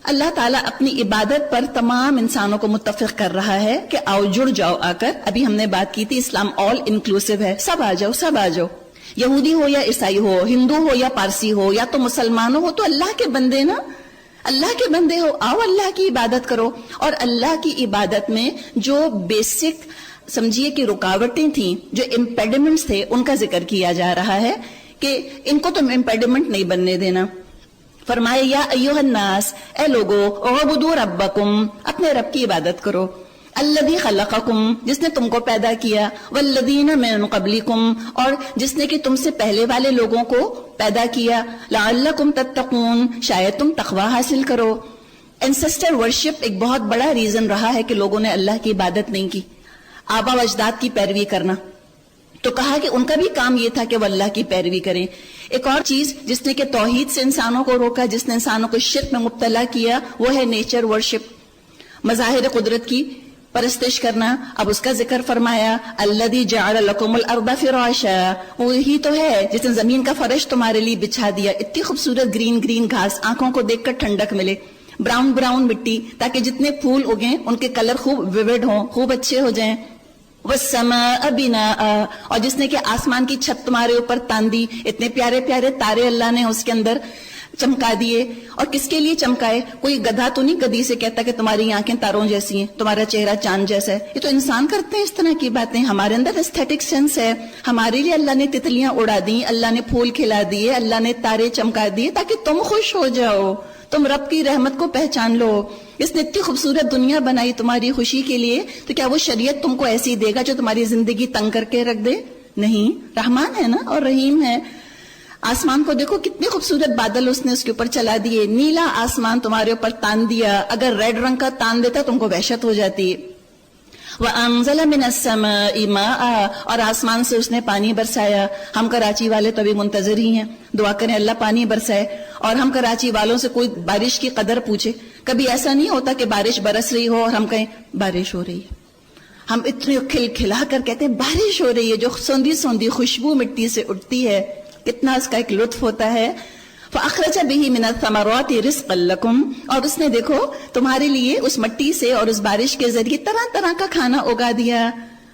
اللہ تعالیٰ اپنی عبادت پر تمام انسانوں کو متفق کر رہا ہے کہ آؤ جڑ جاؤ آ کر۔ ابھی ہم نے بات کی تھی اسلام آل انکلوسیو ہے، سب آ جاؤ، سب آ جاؤ، یہودی ہو یا عیسائی ہو، ہندو ہو یا پارسی ہو یا تو مسلمان ہو، تو اللہ کے بندے نا، اللہ کے بندے ہو، آؤ اللہ کی عبادت کرو۔ اور اللہ کی عبادت میں جو بیسک سمجھیے کہ رکاوٹیں تھیں، جو امپیڈمنٹس تھے، ان کا ذکر کیا جا رہا ہے کہ ان کو تم امپیڈمنٹ نہیں بننے دینا۔ فرمائے یا ایھا الناس، اے لوگو، اعبدوا ربکم، اپنے رب کی عبادت کرو، الذی خلقکم، جس نے تم کو پیدا کیا، والذین من قبلکم، اور جس نے کہ تم سے پہلے والے لوگوں کو پیدا کیا، لعلکم تتقون، شاید تم تقوی حاصل کرو۔ اینسسٹر ورشپ ایک بہت بڑا ریزن رہا ہے کہ لوگوں نے اللہ کی عبادت نہیں کی، آبا و اجداد کی پیروی کرنا، تو کہا کہ ان کا بھی کام یہ تھا کہ وہ اللہ کی پیروی کریں۔ ایک اور چیز جس نے کہ توحید سے انسانوں کو روکا، جس نے انسانوں کو شرک میں مبتلا کیا، وہ ہے نیچر ورشپ، مظاہر قدرت کی پرستش کرنا۔ اب اس کا ذکر فرمایا الذی جعل لکم الارض فراشا، وہی تو ہے جس نے زمین کا فرش تمہارے لیے بچھا دیا، اتنی خوبصورت گرین گرین گھاس، آنکھوں کو دیکھ کر ٹھنڈک ملے، براؤن براؤن مٹی، تاکہ جتنے پھول اگیں ان کے کلر خوب ویوڈ ہوں، خوب اچھے ہو جائیں۔ والسماء بناء، اور جس نے کہ آسمان کی چھت تمہارے اوپر تاندی، اتنے پیارے پیارے تارے اللہ نے اس کے اندر چمکا دیے۔ اور کس کے لیے چمکائے؟ کوئی گدھا تو نہیں گدھی سے کہتا کہ تمہاری آنکھیں تاروں جیسی ہیں، تمہارا چہرہ چاند جیسا ہے، یہ تو انسان کرتے ہیں اس طرح کی باتیں۔ ہمارے اندر ایستھیٹک سینس ہے، ہمارے لیے اللہ نے تتلیاں اڑا دی، اللہ نے پھول کھلا دیے، اللہ نے تارے چمکا دیے تاکہ تم خوش ہو جاؤ، تم رب کی رحمت کو پہچان لو. اس نے اتنی خوبصورت دنیا بنائی تمہاری خوشی کے لیے, تو کیا وہ شریعت تم کو ایسی دے گا جو تمہاری زندگی تنگ کر کے رکھ دے؟ نہیں, رحمان ہے نا اور رحیم ہے. آسمان کو دیکھو کتنے خوبصورت بادل اس نے اس کے اوپر چلا دیے, نیلا آسمان تمہارے اوپر تان دیا. اگر ریڈ رنگ کا تان دیتا تم کو وحشت ہو جاتی. وَأَنزَلَ مِنَ السَّمَاءِ مَاءً, اور آسمان سے اس نے پانی برسایا. ہم کراچی والے تو ابھی منتظر ہی ہیں, دعا کریں اللہ پانی برسائے. اور ہم کراچی والوں سے کوئی بارش کی قدر پوچھے, کبھی ایسا نہیں ہوتا کہ بارش برس رہی ہو اور ہم کہیں بارش ہو رہی ہے. ہم اتنے کھل کھلا کر کہتے ہیں بارش ہو رہی ہے, جو سوندھی سوندھی خوشبو مٹی سے اٹھتی ہے, کتنا اس کا ایک لطف ہوتا ہے. فَأَخْرَجَ بِهِ مِنَ الثَّمَرَاتِ رِزْقًا لَكُمْ, اور اس نے دیکھو تمہارے لیے اس مٹی سے اور اس بارش کے ذریعے طرح طرح کا کھانا اگا دیا.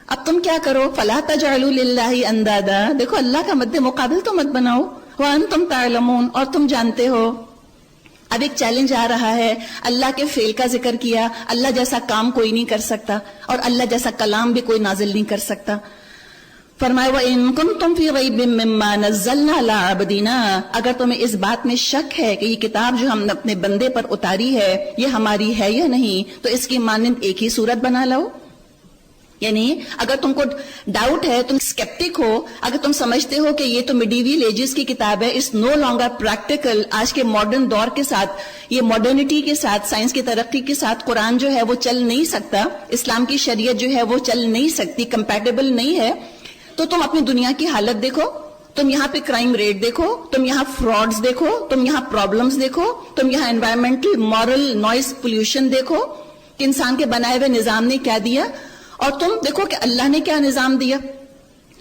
اب تم کیا کرو؟ فَلَا تَجْعَلُوا لِلَّهِ أَنْدَادًا, دیکھو اللہ کا مد مقابل تو مت بناؤ. وَأَنْتُمْ تَعْلَمُونَ, اور تم جانتے ہو. اب ایک چیلنج آ رہا ہے, اللہ کے فعل کا ذکر کیا. اللہ جیسا کام کوئی نہیں کر سکتا اور اللہ جیسا کلام بھی کوئی نازل نہیں کر سکتا. فرمایا وَإِن كُنتُمْ فِي رَيْبٍ مِّمَّا نَزَّلْنَا عَلَىٰ عَبْدِنَا, اگر تمہیں اس بات میں شک ہے کہ یہ کتاب جو ہم نے اپنے بندے پر اتاری ہے یہ ہماری ہے یا نہیں, تو اس کی مانند ایک ہی صورت بنا لو. یعنی اگر تم کو ڈاؤٹ ہے, تم اسکیپٹک ہو, اگر تم سمجھتے ہو کہ یہ تو میڈیول ایجز کی کتاب ہے, اس نو لانگر پریکٹیکل, آج کے ماڈرن دور کے ساتھ, یہ ماڈرنٹی کے ساتھ, سائنس کی ترقی کے ساتھ قرآن جو ہے وہ چل نہیں سکتا, اسلام کی شریعت جو ہے وہ چل نہیں سکتی, کمپیٹیبل نہیں ہے, تو تم اپنی دنیا کی حالت دیکھو. تم یہاں پہ کرائم ریٹ دیکھو, تم یہاں فراڈز دیکھو, تم یہاں پرابلمز دیکھو, تم یہاں انوائرمنٹل مورل نوائز پولوشن دیکھو کہ انسان کے بنائے ہوئے نظام نے کیا دیا, اور تم دیکھو کہ اللہ نے کیا نظام دیا.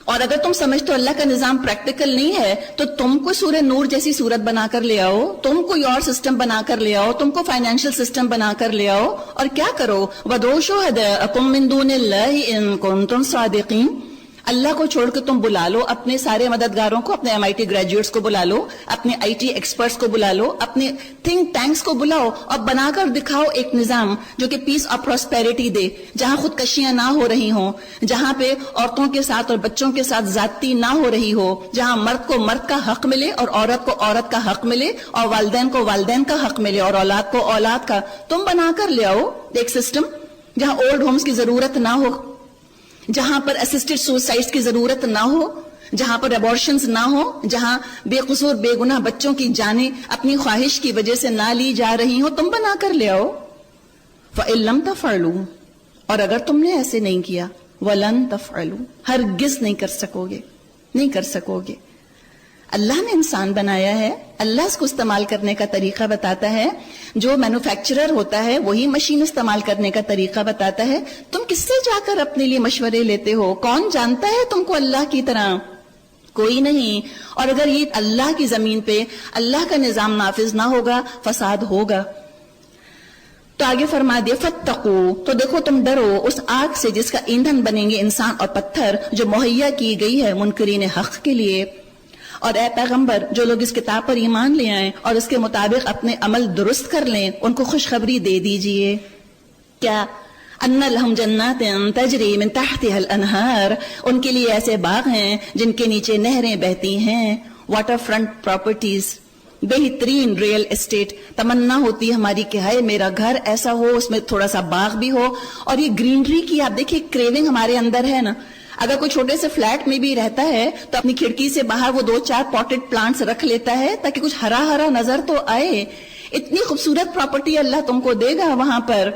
اور اگر تم سمجھتے ہو اللہ کا نظام پریکٹیکل نہیں ہے, تو تم کو سورہ نور جیسی صورت بنا کر لے آؤ, تم کوئی اور سسٹم بنا کر لے آؤ, تم کو فائنینشیل سسٹم بنا کر لے آؤ, اور کیا کرو وَادْعُوا شُهَدَاءَكُم مِّن دُونِ اللَّهِ إِن كُنتُمْ صَادِقِينَ. اللہ کو چھوڑ کے تم بلا لو اپنے سارے مددگاروں کو, اپنے MIT گریجویٹس کو بلا لو, اپنے IT ایکسپرٹس کو بلا لو, اپنے تھنک ٹینکس کو بلاؤ, اور بنا کر دکھاؤ ایک نظام جو کہ پیس اور پراسپیرٹی دے, جہاں خودکشیاں نہ ہو رہی ہوں, جہاں پہ عورتوں کے ساتھ اور بچوں کے ساتھ زیادتی نہ ہو رہی ہو, جہاں مرد کو مرد کا حق ملے اور عورت کو عورت کا حق ملے, اور والدین کو والدین کا حق ملے اور اولاد کو اولاد کا. تم بنا کر لے آؤ ایک سسٹم جہاں اولڈ ہومز کی ضرورت نہ ہو, جہاں پر اسسٹڈ سوسائڈز کی ضرورت نہ ہو, جہاں پر ابارشنز نہ ہو, جہاں بے قصور بے گناہ بچوں کی جانیں اپنی خواہش کی وجہ سے نہ لی جا رہی ہوں. تم بنا کر لے آؤ. فَإِن لَّمْ تَفْعَلُوا, اور اگر تم نے ایسے نہیں کیا, وَلَن تَفْعَلُوا, ہرگز نہیں کر سکو گے, نہیں کر سکو گے. اللہ نے انسان بنایا ہے, اللہ اس کو استعمال کرنے کا طریقہ بتاتا ہے. جو مینوفیکچرر ہوتا ہے وہی مشین استعمال کرنے کا طریقہ بتاتا ہے. تم کس سے جا کر اپنے لیے مشورے لیتے ہو؟ کون جانتا ہے تم کو اللہ کی طرح؟ کوئی نہیں. اور اگر یہ اللہ کی زمین پہ اللہ کا نظام نافذ نہ ہوگا, فساد ہوگا. تو آگے فرما دیا فَاتَّقُوا, تو دیکھو تم ڈرو اس آگ سے جس کا ایندھن بنیں گے انسان اور پتھر, جو مہیا کی گئی ہے منکرین حق کے لیے. اور اے پیغمبر, جو لوگ اس کتاب پر ایمان لے آئیں اور اس کے مطابق اپنے عمل درست کر لیں, ان کو خوشخبری دے دیجئے. کیا؟ ان لہم جنات تجری من تحتها الانہار, ان کے لیے ایسے باغ ہیں جن کے نیچے نہریں بہتی ہیں. واٹر فرنٹ پراپرٹیز, بہترین ریئل اسٹیٹ. تمنا ہوتی ہے ہماری کہ ہائے میرا گھر ایسا ہو, اس میں تھوڑا سا باغ بھی ہو. اور یہ گرینری کی آپ دیکھیے کریونگ ہمارے اندر ہے نا. اگر کوئی چھوٹے سے فلیٹ میں بھی رہتا ہے تو اپنی کھڑکی سے باہر وہ 2-4 پوٹڈ پلانٹس رکھ لیتا ہے تاکہ کچھ ہرا ہرا نظر تو آئے. اتنی خوبصورت پراپرٹی اللہ تم کو دے گا وہاں پر.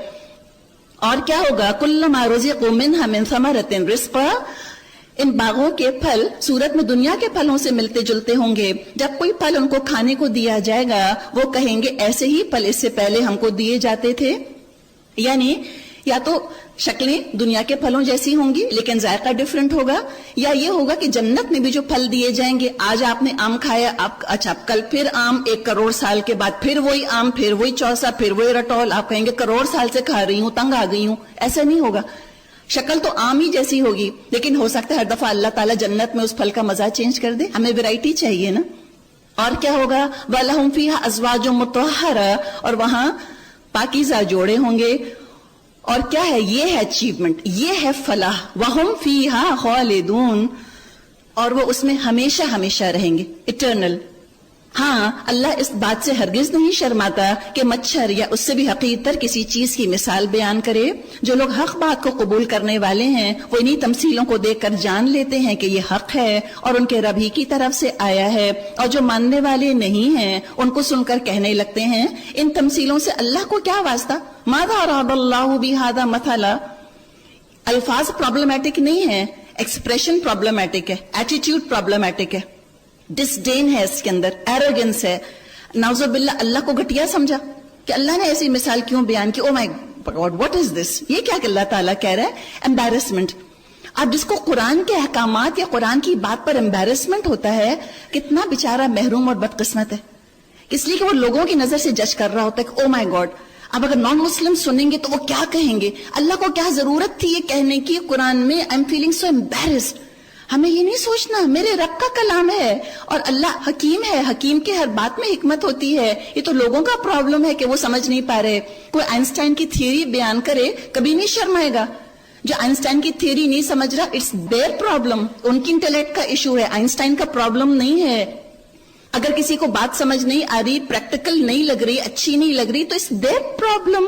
اور کیا ہوگا؟ کلما رزقوا منها من ثمرۃ رزقا, ان باغوں کے پھل صورت میں دنیا کے پھلوں سے ملتے جلتے ہوں گے. جب کوئی پھل ان کو کھانے کو دیا جائے گا وہ کہیں گے ایسے ہی پھل اس سے پہلے ہم کو دیے جاتے تھے. یعنی یا تو شکلیں دنیا کے پھلوں جیسی ہوں گی لیکن ذائقہ ڈیفرنٹ ہوگا, یا یہ ہوگا کہ جنت میں بھی جو پھل دیے جائیں گے, آج آپ نے آم کھایا, آپ اچھا کل پھر آم, 1 کروڑ سال کے بعد پھر وہی آم, پھر وہی چوسا, پھر وہی رٹول, آپ کہیں گے کروڑ سال سے کھا رہی ہوں, تنگ آ گئی ہوں. ایسا نہیں ہوگا. شکل تو عام ہی جیسی ہوگی, لیکن ہو سکتا ہے ہر دفعہ اللہ تعالیٰ جنت میں اس پھل کا مزہ چینج کر دے. ہمیں ویرائٹی چاہیے نا. اور کیا ہوگا؟ وَلَهُمْ فِيهَا أَزْوَاجٌ مُطَهَّرَةٌ, اور وہاں پاکیزہ جوڑے ہوں گے. اور کیا ہے؟ یہ ہے اچیومنٹ, یہ ہے فلاح. وَهُمْ فِيهَا خَالِدُونَ, اور وہ اس میں ہمیشہ ہمیشہ رہیں گے, اٹرنل. ہاں اللہ اس بات سے ہرگز نہیں شرماتا کہ مچھر یا اس سے بھی حقیرتر کسی چیز کی مثال بیان کرے. جو لوگ حق بات کو قبول کرنے والے ہیں وہ انہی تمثیلوں کو دیکھ کر جان لیتے ہیں کہ یہ حق ہے اور ان کے رب ہی کی طرف سے آیا ہے, اور جو ماننے والے نہیں ہیں ان کو سن کر کہنے لگتے ہیں ان تمثیلوں سے اللہ کو کیا واسطہ, ماذا اراد اللہ بہذا مثلا. الفاظ پرابلمیٹک نہیں ہے, ایکسپریشن پرابلمیٹک ہے, ایٹیٹیوڈ پرابلمیٹک ہے, ڈسڈین ہے اس کے اندر, ایروگنس ہے. نعوذ باللہ اللہ کو گھٹیا سمجھا کہ اللہ نے ایسی مثال کیوں بیان کی. او مائی گاڈ واٹ از دس, یہ کیا کہ اللہ تعالیٰ کہہ رہا ہے. امبیرسمنٹ. اب جس کو قرآن کے احکامات یا قرآن کی بات پر امبیرسمنٹ ہوتا ہے کتنا بیچارہ محروم اور بدقسمت ہے, اس لیے کہ وہ لوگوں کی نظر سے جج کر رہا ہوتا ہے کہ او مائی گاڈ اب اگر نان مسلم سنیں گے تو وہ کیا کہیں گے, اللہ کو کیا ضرورت تھی یہ کہنے کی قرآن میں I am feeling so embarrassed. ہمیں یہ نہیں سوچنا میرے رب کا کلام ہے اور اللہ حکیم ہے, حکیم کے ہر بات میں حکمت ہوتی ہے. یہ تو لوگوں کا پرابلم ہے کہ وہ سمجھ نہیں پا رہے. کوئی آئنسٹائن کی تھیوری بیان کرے کبھی نہیں شرمائے گا. جو آئنسٹائن کی تھیوری نہیں سمجھ رہا اٹس دیئر پرابلم, ان کی انٹیلیکٹ کا ایشو ہے, آئنسٹائن کا پرابلم نہیں ہے. اگر کسی کو بات سمجھ نہیں آ رہی, پریکٹیکل نہیں لگ رہی, اچھی نہیں لگ رہی تو اٹس دیئر پرابلم.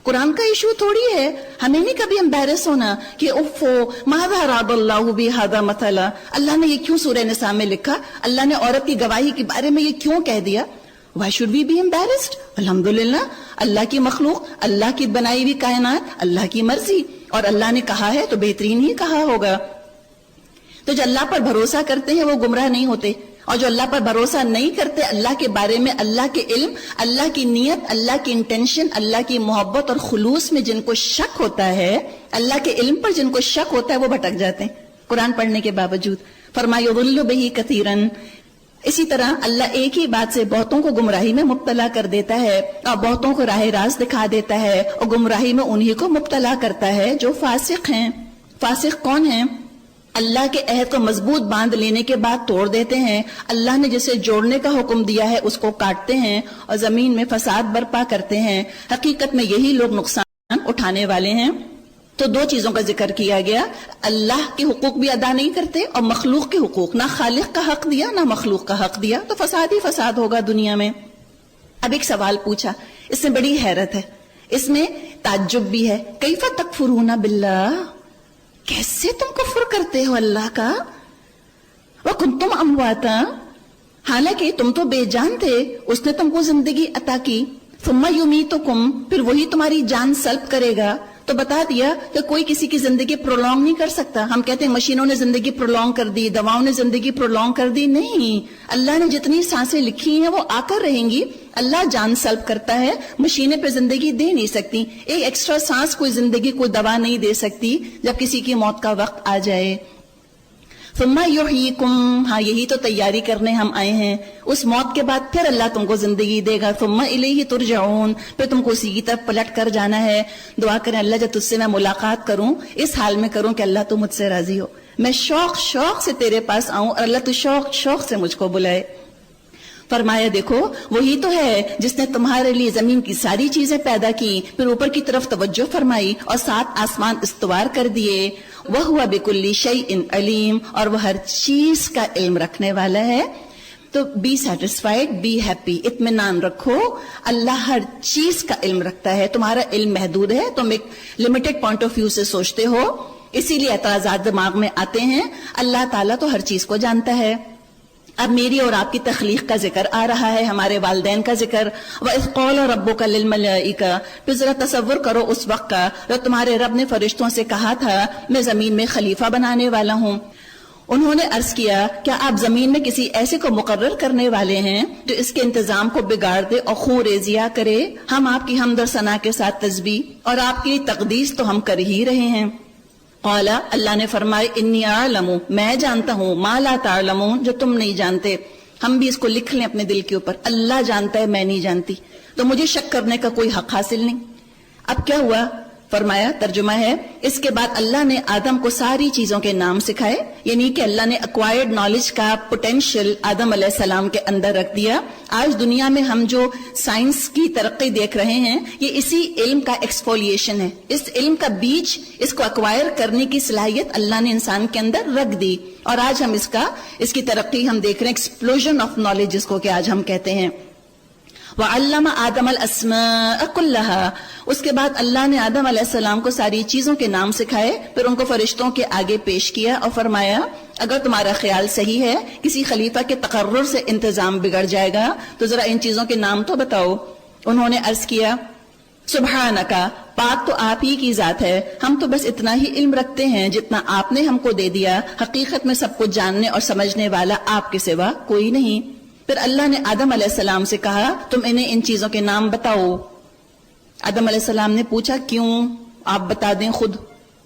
قرآن کا ایشو تھوڑی ہے. ہمیں نہیں کبھی امبیرس ہونا کہ اوفو ماذا اراد اللہ بہذا مثلا, اللہ نے یہ کیوں سورہ نساء میں لکھا, اللہ نے عورت کی گواہی کے بارے میں یہ کیوں کہہ دیا. Why should we be embarrassed? الحمدللہ اللہ کی مخلوق, اللہ کی بنائی ہوئی کائنات, اللہ کی مرضی, اور اللہ نے کہا ہے تو بہترین ہی کہا ہوگا. تو جو اللہ پر بھروسہ کرتے ہیں وہ گمراہ نہیں ہوتے, اور جو اللہ پر بھروسہ نہیں کرتے اللہ کے بارے میں, اللہ کے علم, اللہ کی نیت, اللہ کی انٹینشن, اللہ کی محبت اور خلوص میں جن کو شک ہوتا ہے, اللہ کے علم پر جن کو شک ہوتا ہے وہ بھٹک جاتے ہیں قرآن پڑھنے کے باوجود. فرمایا یضل بہ کثیرا. اسی طرح اللہ ایک ہی بات سے بہتوں کو گمراہی میں مبتلا کر دیتا ہے اور بہتوں کو راہ راست دکھا دیتا ہے, اور گمراہی میں انہی کو مبتلا کرتا ہے جو فاسق ہیں. فاسق کون ہیں؟ اللہ کے عہد کو مضبوط باندھ لینے کے بعد توڑ دیتے ہیں, اللہ نے جسے جوڑنے کا حکم دیا ہے اس کو کاٹتے ہیں اور زمین میں فساد برپا کرتے ہیں. حقیقت میں یہی لوگ نقصان اٹھانے والے ہیں. تو دو چیزوں کا ذکر کیا گیا, اللہ کے حقوق بھی ادا نہیں کرتے اور مخلوق کے حقوق, نہ خالق کا حق دیا نہ مخلوق کا حق دیا, تو فساد ہی فساد ہوگا دنیا میں. اب ایک سوال پوچھا, اس میں بڑی حیرت ہے, اس میں تعجب بھی ہے. کیف تکفرون باللہ, کیسے تم کفر کرتے ہو اللہ کا. وکنتم امواتا, حالانکہ تم تو بے جان تھے, اس نے تم کو زندگی عطا کی. ثم یمیتکم, پھر وہی تمہاری جان سلب کرے گا. تو بتا دیا کہ کوئی کسی کی زندگی پرولونگ نہیں کر سکتا. ہم کہتے ہیں مشینوں نے زندگی پرولونگ کر دی, دواؤں نے زندگی پرولونگ کر دی. نہیں, اللہ نے جتنی سانسیں لکھی ہیں وہ آ کر رہیں گی. اللہ جان سلب کرتا ہے, مشینیں پہ زندگی دے نہیں سکتی. ایک ایکسٹرا سانس کوئی زندگی کوئی دوا نہیں دے سکتی جب کسی کی موت کا وقت آ جائے. ثم یحییکم, ہاں یہی تو تیاری کرنے ہم آئے ہیں. اس موت کے بعد پھر اللہ تم کو زندگی دے گا. ثم الیہ ترجعون, پھر تم کو اسی کی طرف پلٹ کر جانا ہے. دعا کریں اللہ جب تجھ سے میں ملاقات کروں اس حال میں کروں کہ اللہ تو مجھ سے راضی ہو, میں شوق شوق سے تیرے پاس آؤں اور اللہ تو شوق شوق سے مجھ کو بلائے. فرمایا دیکھو وہی تو ہے جس نے تمہارے لیے زمین کی ساری چیزیں پیدا کی, پھر اوپر کی طرف توجہ فرمائی اور 7 آسمان استوار کر دیے. وَهُوَ بِكُلِّ شَيْءٍ عَلِيمٌ, اور وہ ہر چیز کا علم رکھنے والا ہے. تو بی سیٹسفائیڈ, بی ہیپی, اطمینان رکھو, اللہ ہر چیز کا علم رکھتا ہے. تمہارا علم محدود ہے, تم ایک لمیٹڈ پوائنٹ آف ویو سے سوچتے ہو, اسی لیے اعتراضات دماغ میں آتے ہیں. اللہ تعالیٰ تو ہر چیز کو جانتا ہے. اب میری اور آپ کی تخلیق کا ذکر آ رہا ہے, ہمارے والدین کا ذکر. وَإِذْ قَالَ رَبُّكَ لِلْمَلَائِكَةِ, پھر ذرا تصور کرو اس وقت کا جو تمہارے رب نے فرشتوں سے کہا تھا میں زمین میں خلیفہ بنانے والا ہوں. انہوں نے عرض کیا کیا آپ زمین میں کسی ایسے کو مقرر کرنے والے ہیں جو اس کے انتظام کو بگاڑ دے اور خون ریزیاں کرے. ہم آپ کی حمد و ثنا کے ساتھ تسبیح اور آپ کی تقدیس تو ہم کر ہی رہے ہیں. قال, اللہ نے فرمائے انی اعلم, میں جانتا ہوں, ما لا تعلمون, جو تم نہیں جانتے. ہم بھی اس کو لکھ لیں اپنے دل کے اوپر, اللہ جانتا ہے میں نہیں جانتی, تو مجھے شک کرنے کا کوئی حق حاصل نہیں. اب کیا ہوا, فرمایا، ترجمہ ہے، اس کے بعد اللہ نے آدم کو ساری چیزوں کے نام سکھائے، یعنی کہ اللہ نے ایکوائرڈ نالج کا پوٹینشیل آدم علیہ السلام کے اندر رکھ دیا۔ آج دنیا میں ہم جو سائنس کی ترقی دیکھ رہے ہیں، یہ اسی علم کا ایکسفولیشن ہے۔ اس علم کا بیج، اس کو ایکوائر کرنے کی صلاحیت اللہ نے انسان کے اندر رکھ دی، اور آج ہم اس کی ترقی ہم دیکھ رہے ہیں، ایکسپلوژن آف نالج جس کو کہ آج ہم کہتے ہیں۔ وَعَلَّمَ آدَمَ الْأَسْمَاءَ كُلَّهَا، اس کے بعد اللہ نے آدم علیہ السلام کو ساری چیزوں کے نام سکھائے، پھر ان کو فرشتوں کے آگے پیش کیا اور فرمایا، اگر تمہارا خیال صحیح ہے کسی خلیفہ کے تقرر سے انتظام بگڑ جائے گا تو ذرا ان چیزوں کے نام تو بتاؤ۔ انہوں نے عرض کیا، سبحانکا، پاک تو آپ ہی کی ذات ہے، ہم تو بس اتنا ہی علم رکھتے ہیں جتنا آپ نے ہم کو دے دیا، حقیقت میں سب کو جاننے اور سمجھنے والا آپ کے سوا کوئی نہیں۔ پھر اللہ نے آدم علیہ السلام سے کہا، تم انہیں ان چیزوں کے نام بتاؤ۔ آدم علیہ السلام نے پوچھا، کیوں؟ آپ بتا دیں خود۔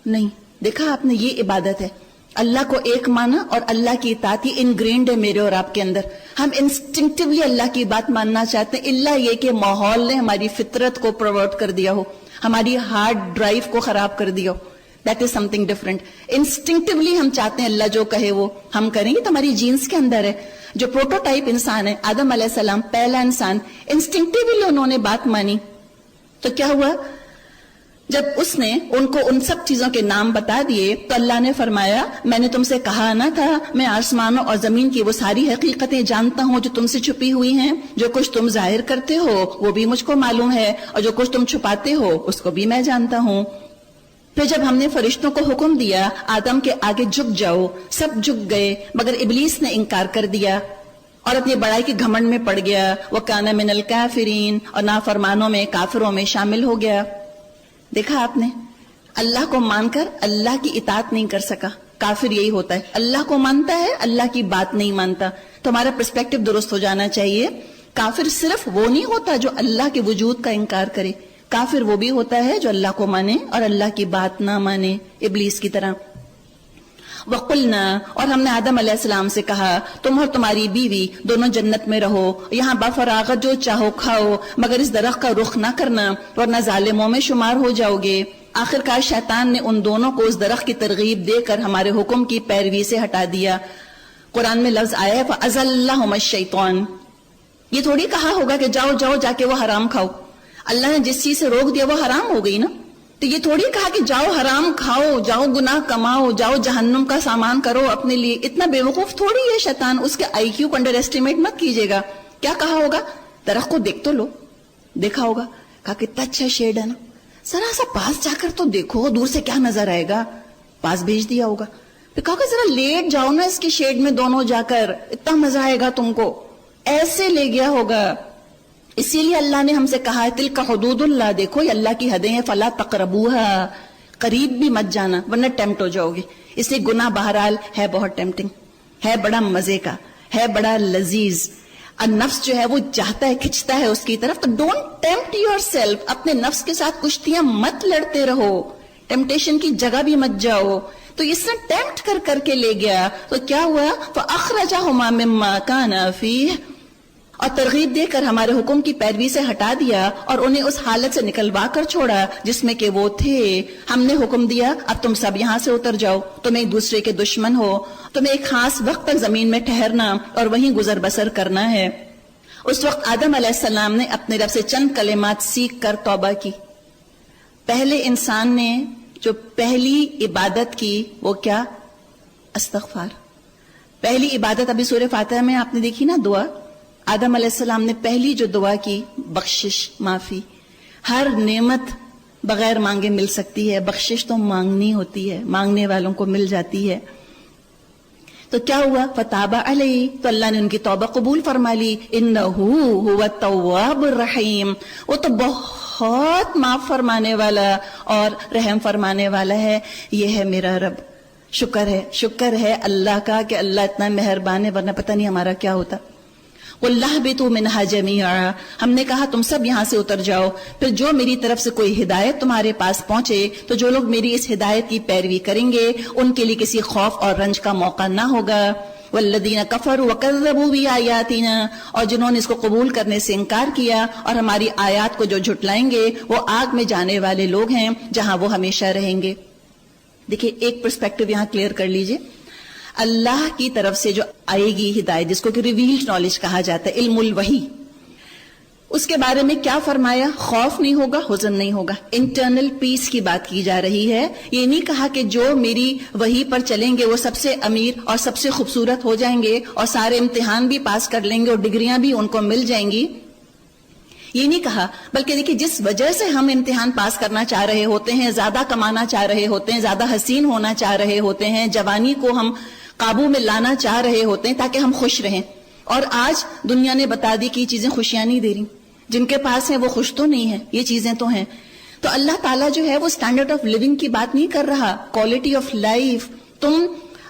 نہیں، دیکھا آپ نے، یہ عبادت ہے، اللہ کو ایک مانا اور اللہ کی اطاعت انگرینڈ ہے میرے اور آپ کے اندر۔ ہم انسٹنکٹیولی اللہ کی بات ماننا چاہتے ہیں، اللہ یہ کہ ماحول نے ہماری فطرت کو پروورٹ کر دیا ہو، ہماری ہارڈ ڈرائیو کو خراب کر دیا ہو۔ That is something different. Instinctively ہم چاہتے ہیں اللہ جو کہے وہ ہم کریں گے، تو ہماری جینس کے اندر ہے۔ جو پروٹوٹائپ انسان ہے آدم علیہ السلام، پہلا انسان، انسٹنکٹیولی انہوں نے بات مانی۔ تو کیا ہوا؟ جب اس نے ان کو ان سب چیزوں کے نام بتا دیے تو اللہ نے فرمایا، میں نے تم سے کہا نہ تھا میں آسمانوں اور زمین کی وہ ساری حقیقتیں جانتا ہوں جو تم سے چھپی ہوئی ہیں، جو کچھ تم ظاہر کرتے ہو وہ بھی مجھ کو معلوم ہے، اور جو کچھ تم چھپاتے ہو اس کو بھی میں جانتا ہوں۔ پھر جب ہم نے فرشتوں کو حکم دیا آدم کے آگے جھک جاؤ، سب جھک گئے، مگر ابلیس نے انکار کر دیا اور اپنی بڑائی کے گھمنڈ میں پڑ گیا، وَكَانَ مِنَ الْكَافِرِينَ، اور نافرمانوں میں، کافروں میں شامل ہو گیا۔ دیکھا آپ نے، اللہ کو مان کر اللہ کی اطاعت نہیں کر سکا۔ کافر یہی ہوتا ہے، اللہ کو مانتا ہے، اللہ کی بات نہیں مانتا۔ تو ہمارا پرسپیکٹو درست ہو جانا چاہیے۔ کافر صرف وہ نہیں ہوتا جو اللہ کے وجود کا انکار کرے، کافر وہ بھی ہوتا ہے جو اللہ کو مانے اور اللہ کی بات نہ مانے، ابلیس کی طرح۔ وَقُلْنَا، اور ہم نے آدم علیہ السلام سے کہا، تم اور تمہاری بیوی دونوں جنت میں رہو، یہاں بفراغت جو چاہو کھاؤ، مگر اس درخت کا رخ نہ کرنا ورنہ ظالموں میں شمار ہو جاؤ گے۔ آخرکار شیطان نے ان دونوں کو اس درخت کی ترغیب دے کر ہمارے حکم کی پیروی سے ہٹا دیا۔ قرآن میں لفظ آیا ہے فَأَزَلَّهُمَا الشَّيْطَانُ، یہ تھوڑی کہا ہوگا کہ جاؤ جاؤ جا کے وہ حرام کھاؤ۔ اللہ نے جس چیز سے روک دیا وہ حرام ہو گئی نا، تو یہ تھوڑی کہا کہ جاؤ حرام کھاؤ، جاؤ گناہ کماؤ، جاؤ جہنم کا سامان کرو اپنے لیے۔ اتنا بے وقوف تھوڑی ہے شیطان، اس کے آئی کیو کو انڈر ایسٹیمیٹ مت کیجیے گا۔ کیا کہا ہوگا؟ درخت کو دیکھ تو لو، دیکھا ہوگا، کہا کتنا اچھا شیڈ ہے نا، ذرا سا پاس جا کر تو دیکھو دور سے کیا نظر آئے گا، پاس بھیج دیا ہوگا۔ پھر کہا کہ ذرا لیٹ جاؤ نا اس کے شیڈ میں دونوں جا کر، اتنا مزہ آئے گا تم کو، ایسے لے گیا ہوگا۔ اسی لیے اللہ نے ہم سے کہا ہے تلک حدود اللہ، دیکھو یہ اللہ کی حدیں ہیں، فلا تقربوها، قریب بھی مت جانا ورنہ ٹیمپٹ ہو جاؤ گے۔ اس لیے گناہ بہرحال ہے بہت ٹیمپٹنگ، ہے بڑا مزے کا، ہے بڑا لذیذ، اور نفس جو ہے وہ چاہتا ہے، کھچتا ہے اس کی طرف۔ تو ڈونٹ ٹیمپٹ یور سیلف، اپنے نفس کے ساتھ کشتیاں مت لڑتے رہو، ٹیمپٹیشن کی جگہ بھی مت جاؤ۔ تو اس نے ٹیمپٹ کر کے لے گیا، تو کیا ہوا؟ فَأَخْرَجَهُمَا مِمَّا كَانَا فِيهِ، اور ترغیب دے کر ہمارے حکم کی پیروی سے ہٹا دیا اور انہیں اس حالت سے نکلوا کر چھوڑا جس میں کہ وہ تھے۔ ہم نے حکم دیا اب تم سب یہاں سے اتر جاؤ، تم ایک دوسرے کے دشمن ہو، تمہیں ایک خاص وقت تک زمین میں ٹھہرنا اور وہیں گزر بسر کرنا ہے۔ اس وقت آدم علیہ السلام نے اپنے رب سے چند کلمات سیکھ کر توبہ کی۔ پہلے انسان نے جو پہلی عبادت کی وہ کیا؟ استغفار۔ پہلی عبادت ابھی سورہ فاتحہ میں آپ نے دیکھی نا، دعا۔ آدم علیہ السلام نے پہلی جو دعا کی، بخشش، معافی۔ ہر نعمت بغیر مانگے مل سکتی ہے، بخشش تو مانگنی ہوتی ہے، مانگنے والوں کو مل جاتی ہے۔ تو کیا ہوا؟ فتاب علیہ، تو اللہ نے ان کی توبہ قبول فرما لی۔ انہ هو التواب الرحیم، وہ تو بہت معاف فرمانے والا اور رحم فرمانے والا ہے، یہ ہے میرا رب۔ شکر ہے اللہ کا کہ اللہ اتنا مہربان ہے، ورنہ پتہ نہیں ہمارا کیا ہوتا۔ قُلْ اهْبِطُوا مِنْهَا جَمِيعًا، ہم نے کہا تم سب یہاں سے اتر جاؤ، پھر جو میری طرف سے کوئی ہدایت تمہارے پاس پہنچے تو جو لوگ میری اس ہدایت کی پیروی کریں گے ان کے لیے کسی خوف اور رنج کا موقع نہ ہوگا۔ والذین کفروا وکذبوا بآیاتنا، اور جنہوں نے اس کو قبول کرنے سے انکار کیا اور ہماری آیات کو جو جھٹلائیں گے وہ آگ میں جانے والے لوگ ہیں جہاں وہ ہمیشہ رہیں گے۔ دیکھیں ایک پرسپیکٹو یہاں کلیئر کر لیجئے، اللہ کی طرف سے جو آئے گی ہدایت، جس کو کہ ریویلڈ نالج کہا جاتا ہے، علم الوحی، اس کے بارے میں کیا فرمایا؟ خوف نہیں ہوگا، حزن نہیں ہوگا، انٹرنل پیس کی بات کی جا رہی ہے۔ یہ نہیں کہا کہ جو میری وحی پر چلیں گے وہ سب سے امیر اور سب سے خوبصورت ہو جائیں گے اور سارے امتحان بھی پاس کر لیں گے اور ڈگریاں بھی ان کو مل جائیں گی، یہ نہیں کہا۔ بلکہ دیکھیے جس وجہ سے ہم امتحان پاس کرنا چاہ رہے ہوتے ہیں، زیادہ کمانا چاہ رہے ہوتے ہیں، زیادہ حسین ہونا چاہ رہے ہوتے ہیں، جوانی کو ہم قابو میں لانا چاہ رہے ہوتے ہیں تاکہ ہم خوش رہیں، اور آج دنیا نے بتا دی کہ یہ چیزیں خوشیاں نہیں دے رہی، جن کے پاس ہیں وہ خوش تو نہیں ہیں، یہ چیزیں تو ہیں۔ تو اللہ تعالیٰ جو ہے وہ اسٹینڈرڈ آف لیونگ کی بات نہیں کر رہا، کوالٹی آف لائف۔ تم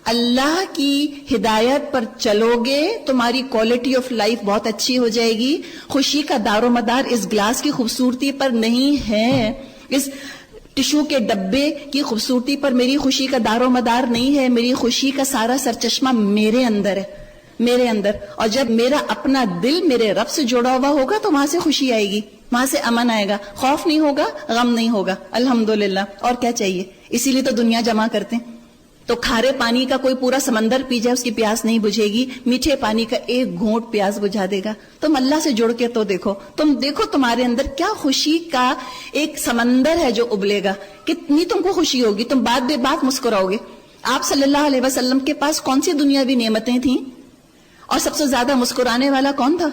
اللہ کی ہدایت پر چلو گے، تمہاری کوالٹی آف لائف بہت اچھی ہو جائے گی۔ خوشی کا دار و مدار اس گلاس کی خوبصورتی پر نہیں ہے، اس ٹشو کے ڈبے کی خوبصورتی پر میری خوشی کا دار و مدار نہیں ہے۔ میری خوشی کا سارا سرچشمہ میرے اندر ہے، میرے اندر۔ اور جب میرا اپنا دل میرے رب سے جڑا ہوا ہوگا تو وہاں سے خوشی آئے گی، وہاں سے امن آئے گا، خوف نہیں ہوگا، غم نہیں ہوگا۔ الحمدللہ، اور کیا چاہیے؟ اسی لیے تو دنیا جمع کرتے ہیں۔ تو کھارے پانی کا کوئی پورا سمندر پی جائے اس کی پیاس نہیں بجھے گی، میٹھے پانی کا ایک گھونٹ پیاس بجھا دے گا۔ تم اللہ سے جڑ کے تو دیکھو، تم دیکھو تمہارے اندر کیا خوشی کا ایک سمندر ہے جو ابلے گا، کتنی تم کو خوشی ہوگی، تم بات بے بات مسکراؤ گے۔ آپ صلی اللہ علیہ وسلم کے پاس کون سی دنیاوی نعمتیں تھیں اور سب سے زیادہ مسکرانے والا کون تھا؟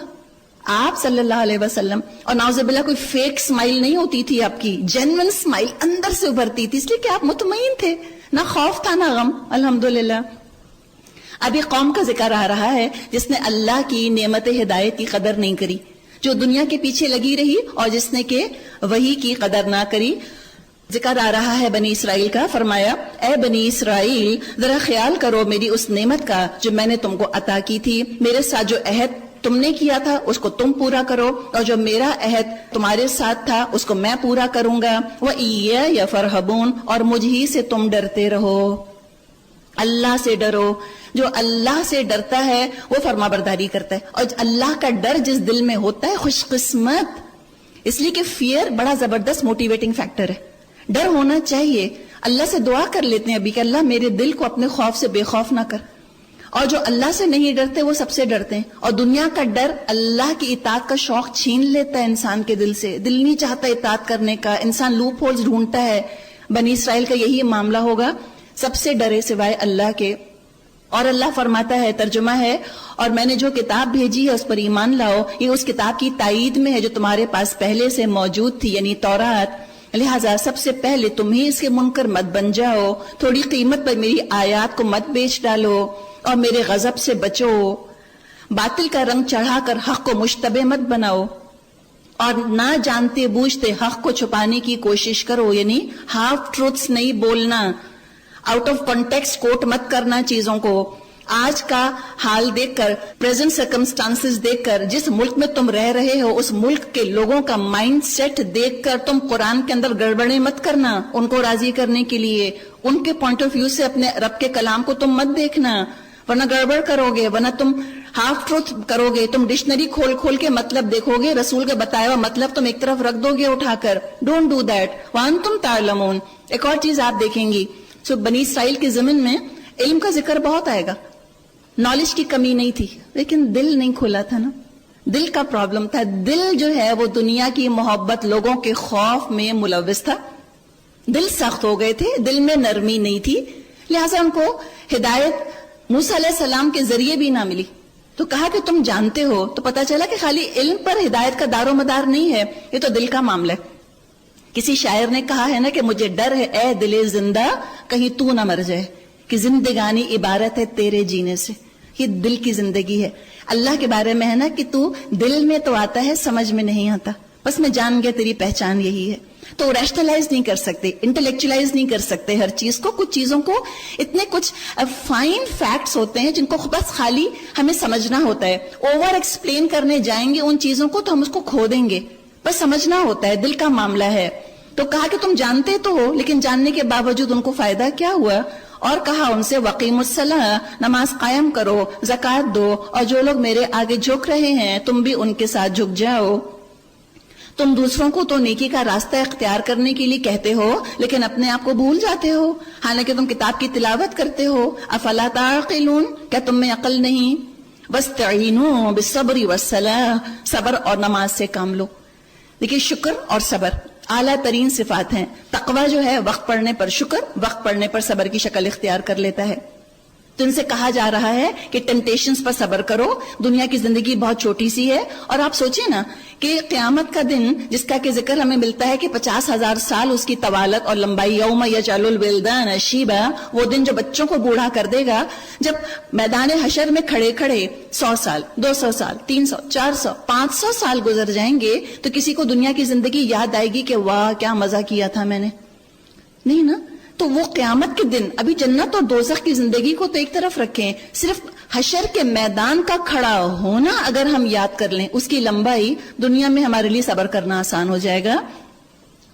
آپ صلی اللہ علیہ وسلم۔ اور نعوذ باللہ کوئی فیک سمائل نہیں ہوتی تھی آپ کی، جینوئن سمائل اندر سے ابھرتی تھی، اس لیے کہ آپ مطمئن تھے، نہ خوف تھا نہ غم۔ الحمدللہ۔ ابھی قوم کا ذکر آ رہا ہے جس نے اللہ کی نعمت ہدایت کی قدر نہیں کری، جو دنیا کے پیچھے لگی رہی اور جس نے کہ وحی کی قدر نہ کری۔ ذکر آ رہا ہے بنی اسرائیل کا، فرمایا اے بنی اسرائیل ذرا خیال کرو میری اس نعمت کا جو میں نے تم کو عطا کی تھی، میرے ساتھ جو عہد تم نے کیا تھا اس کو تم پورا کرو، اور جو میرا عہد تمہارے ساتھ تھا اس کو میں پورا کروں گا۔ وَإِيَّايَ فَارْهَبُونَ، اور مجھ ہی سے تم ڈرتے رہو، اللہ سے ڈرو۔ جو اللہ سے ڈرتا ہے وہ فرما برداری کرتا ہے، اور اللہ کا ڈر جس دل میں ہوتا ہے خوش قسمت، اس لیے کہ فیئر بڑا زبردست موٹیویٹنگ فیکٹر ہے، ڈر ہونا چاہیے۔ اللہ سے دعا کر لیتے ہیں ابھی کہ اللہ میرے دل کو اپنے خوف سے بے خوف نہ کر، اور جو اللہ سے نہیں ڈرتے وہ سب سے ڈرتے ہیں۔ اور دنیا کا ڈر اللہ کی اطاعت کا شوق چھین لیتا ہے انسان کے دل سے، دل نہیں چاہتا اطاعت کرنے کا، انسان لوپ ہولز ڈھونڈتا ہے۔ بنی اسرائیل کا یہی معاملہ ہوگا، سب سے ڈرے سوائے اللہ کے۔ اور اللہ فرماتا ہے، ترجمہ ہے، اور میں نے جو کتاب بھیجی ہے اس پر ایمان لاؤ، یہ اس کتاب کی تائید میں ہے جو تمہارے پاس پہلے سے موجود تھی، یعنی تورات، لہٰذا سب سے پہلے تم ہی اس کے منکر مت بن جاؤ، تھوڑی قیمت پر میری آیات کو مت بیچ ڈالو، اور میرے غضب سے بچو، باطل کا رنگ چڑھا کر حق کو مشتبہ مت بناؤ، اور نہ جانتے بوجھتے حق کو چھپانے کی کوشش کرو، یعنی ہاف ٹروتس نہیں بولنا، آؤٹ آف کانٹیکسٹ کوٹ مت کرنا چیزوں کو۔ آج کا حال دیکھ کر، پریزنٹ سرکمسٹانسز دیکھ کر، جس ملک میں تم رہ رہے ہو اس ملک کے لوگوں کا مائنڈ سیٹ دیکھ کر تم قرآن کے اندر گڑبڑیں مت کرنا ان کو راضی کرنے کے لیے، ان کے پوائنٹ آف ویو سے اپنے رب کے کلام کو تم مت دیکھنا، ورنہ گڑبڑ کرو گے، ورنہ تم ہاف ٹروتھ کرو گے، تم ڈکشنری کھول کھول کے مطلب دیکھو گے، رسول کا بتایا ہوا مطلب تم ایک طرف رکھ دو گے اٹھا کر۔ ڈونٹ ڈو دیٹ وانتم تعلمون۔ ایک اور چیز آپ دیکھیں گی، بنی اسرائیل کے زمین میں علم کا ذکر بہت آئے گا، نالج کی کمی نہیں تھی، لیکن دل نہیں کھلا تھا نا، دل کا پرابلم تھا۔ دل جو ہے وہ دنیا کی محبت، لوگوں کے خوف میں ملوث تھا، دل سخت ہو گئے تھے، دل میں نرمی نہیں تھی، لہٰذا ان کو ہدایت موسیٰ علیہ السلام کے ذریعے بھی نہ ملی۔ تو کہا کہ تم جانتے ہو، تو پتا چلا کہ خالی علم پر ہدایت کا دار و مدار نہیں ہے، یہ تو دل کا معاملہ ہے۔ کسی شاعر نے کہا ہے نا کہ مجھے ڈر ہے اے دل زندہ کہیں تو نہ مر جائے، کہ زندگانی عبارت ہے تیرے جینے سے، یہ دل کی زندگی ہے۔ اللہ کے بارے میں ہے نا کہ تو دل میں تو آتا ہے سمجھ میں نہیں آتا، بس میں جان گیا تیری پہچان یہی ہے۔ تو ریشنلائز نہیں کر سکتے، انٹلیکچولائز نہیں کر سکتے ہر چیز کو، کچھ چیزوں کو اتنے کچھ فائن فیکٹس ہوتے ہیں جن کو بس خالی ہمیں سمجھنا ہوتا ہے۔ اوور ایکسپلین کرنے جائیں گے ان چیزوں کو تو ہم اس کو کھو دیں گے، بس سمجھنا ہوتا ہے، دل کا معاملہ ہے۔ تو کہا کہ تم جانتے تو ہو، لیکن جاننے کے باوجود ان کو فائدہ کیا ہوا؟ اور کہا ان سے وقیم الصلاۃ، نماز قائم کرو، زکوٰۃ دو، اور جو لوگ میرے آگے جھک رہے ہیں تم بھی ان کے ساتھ جھک جاؤ۔ تم دوسروں کو تو نیکی کا راستہ اختیار کرنے کے لیے کہتے ہو لیکن اپنے آپ کو بھول جاتے ہو، حالانکہ تم کتاب کی تلاوت کرتے ہو۔ افلا تعقلون، کیا تم میں عقل نہیں؟ واستعینوا بالصبر والصلاۃ، صبر اور نماز سے کام لو۔ دیکھیے شکر اور صبر اعلیٰ ترین صفات ہیں۔ تقویٰ جو ہے وقت پڑھنے پر شکر، وقت پڑھنے پر صبر کی شکل اختیار کر لیتا ہے۔ تو ان سے کہا جا رہا ہے کہ ٹیمپٹیشنز پر صبر کرو، دنیا کی زندگی بہت چھوٹی سی ہے۔ اور آپ سوچیں نا کہ قیامت کا دن جس کا کہ ذکر ہمیں ملتا ہے کہ 50,000 سال اس کی طوالت اور لمبائی، یوم یجعل الولدان شیبا، وہ دن جو بچوں کو بوڑھا کر دے گا، جب میدان حشر میں کھڑے کھڑے 100 سال، 200 سال، 300، 400، 500 سال گزر جائیں گے تو کسی کو دنیا کی زندگی یاد آئے گی کہ واہ کیا مزہ کیا تھا میں نے؟ نہیں نا۔ تو وہ قیامت کے دن، ابھی جنت اور دوزخ کی زندگی کو تو ایک طرف رکھیں، صرف حشر کے میدان کا کھڑا ہونا اگر ہم یاد کر لیں، اس کی لمبائی، دنیا میں ہمارے لیے صبر کرنا آسان ہو جائے گا۔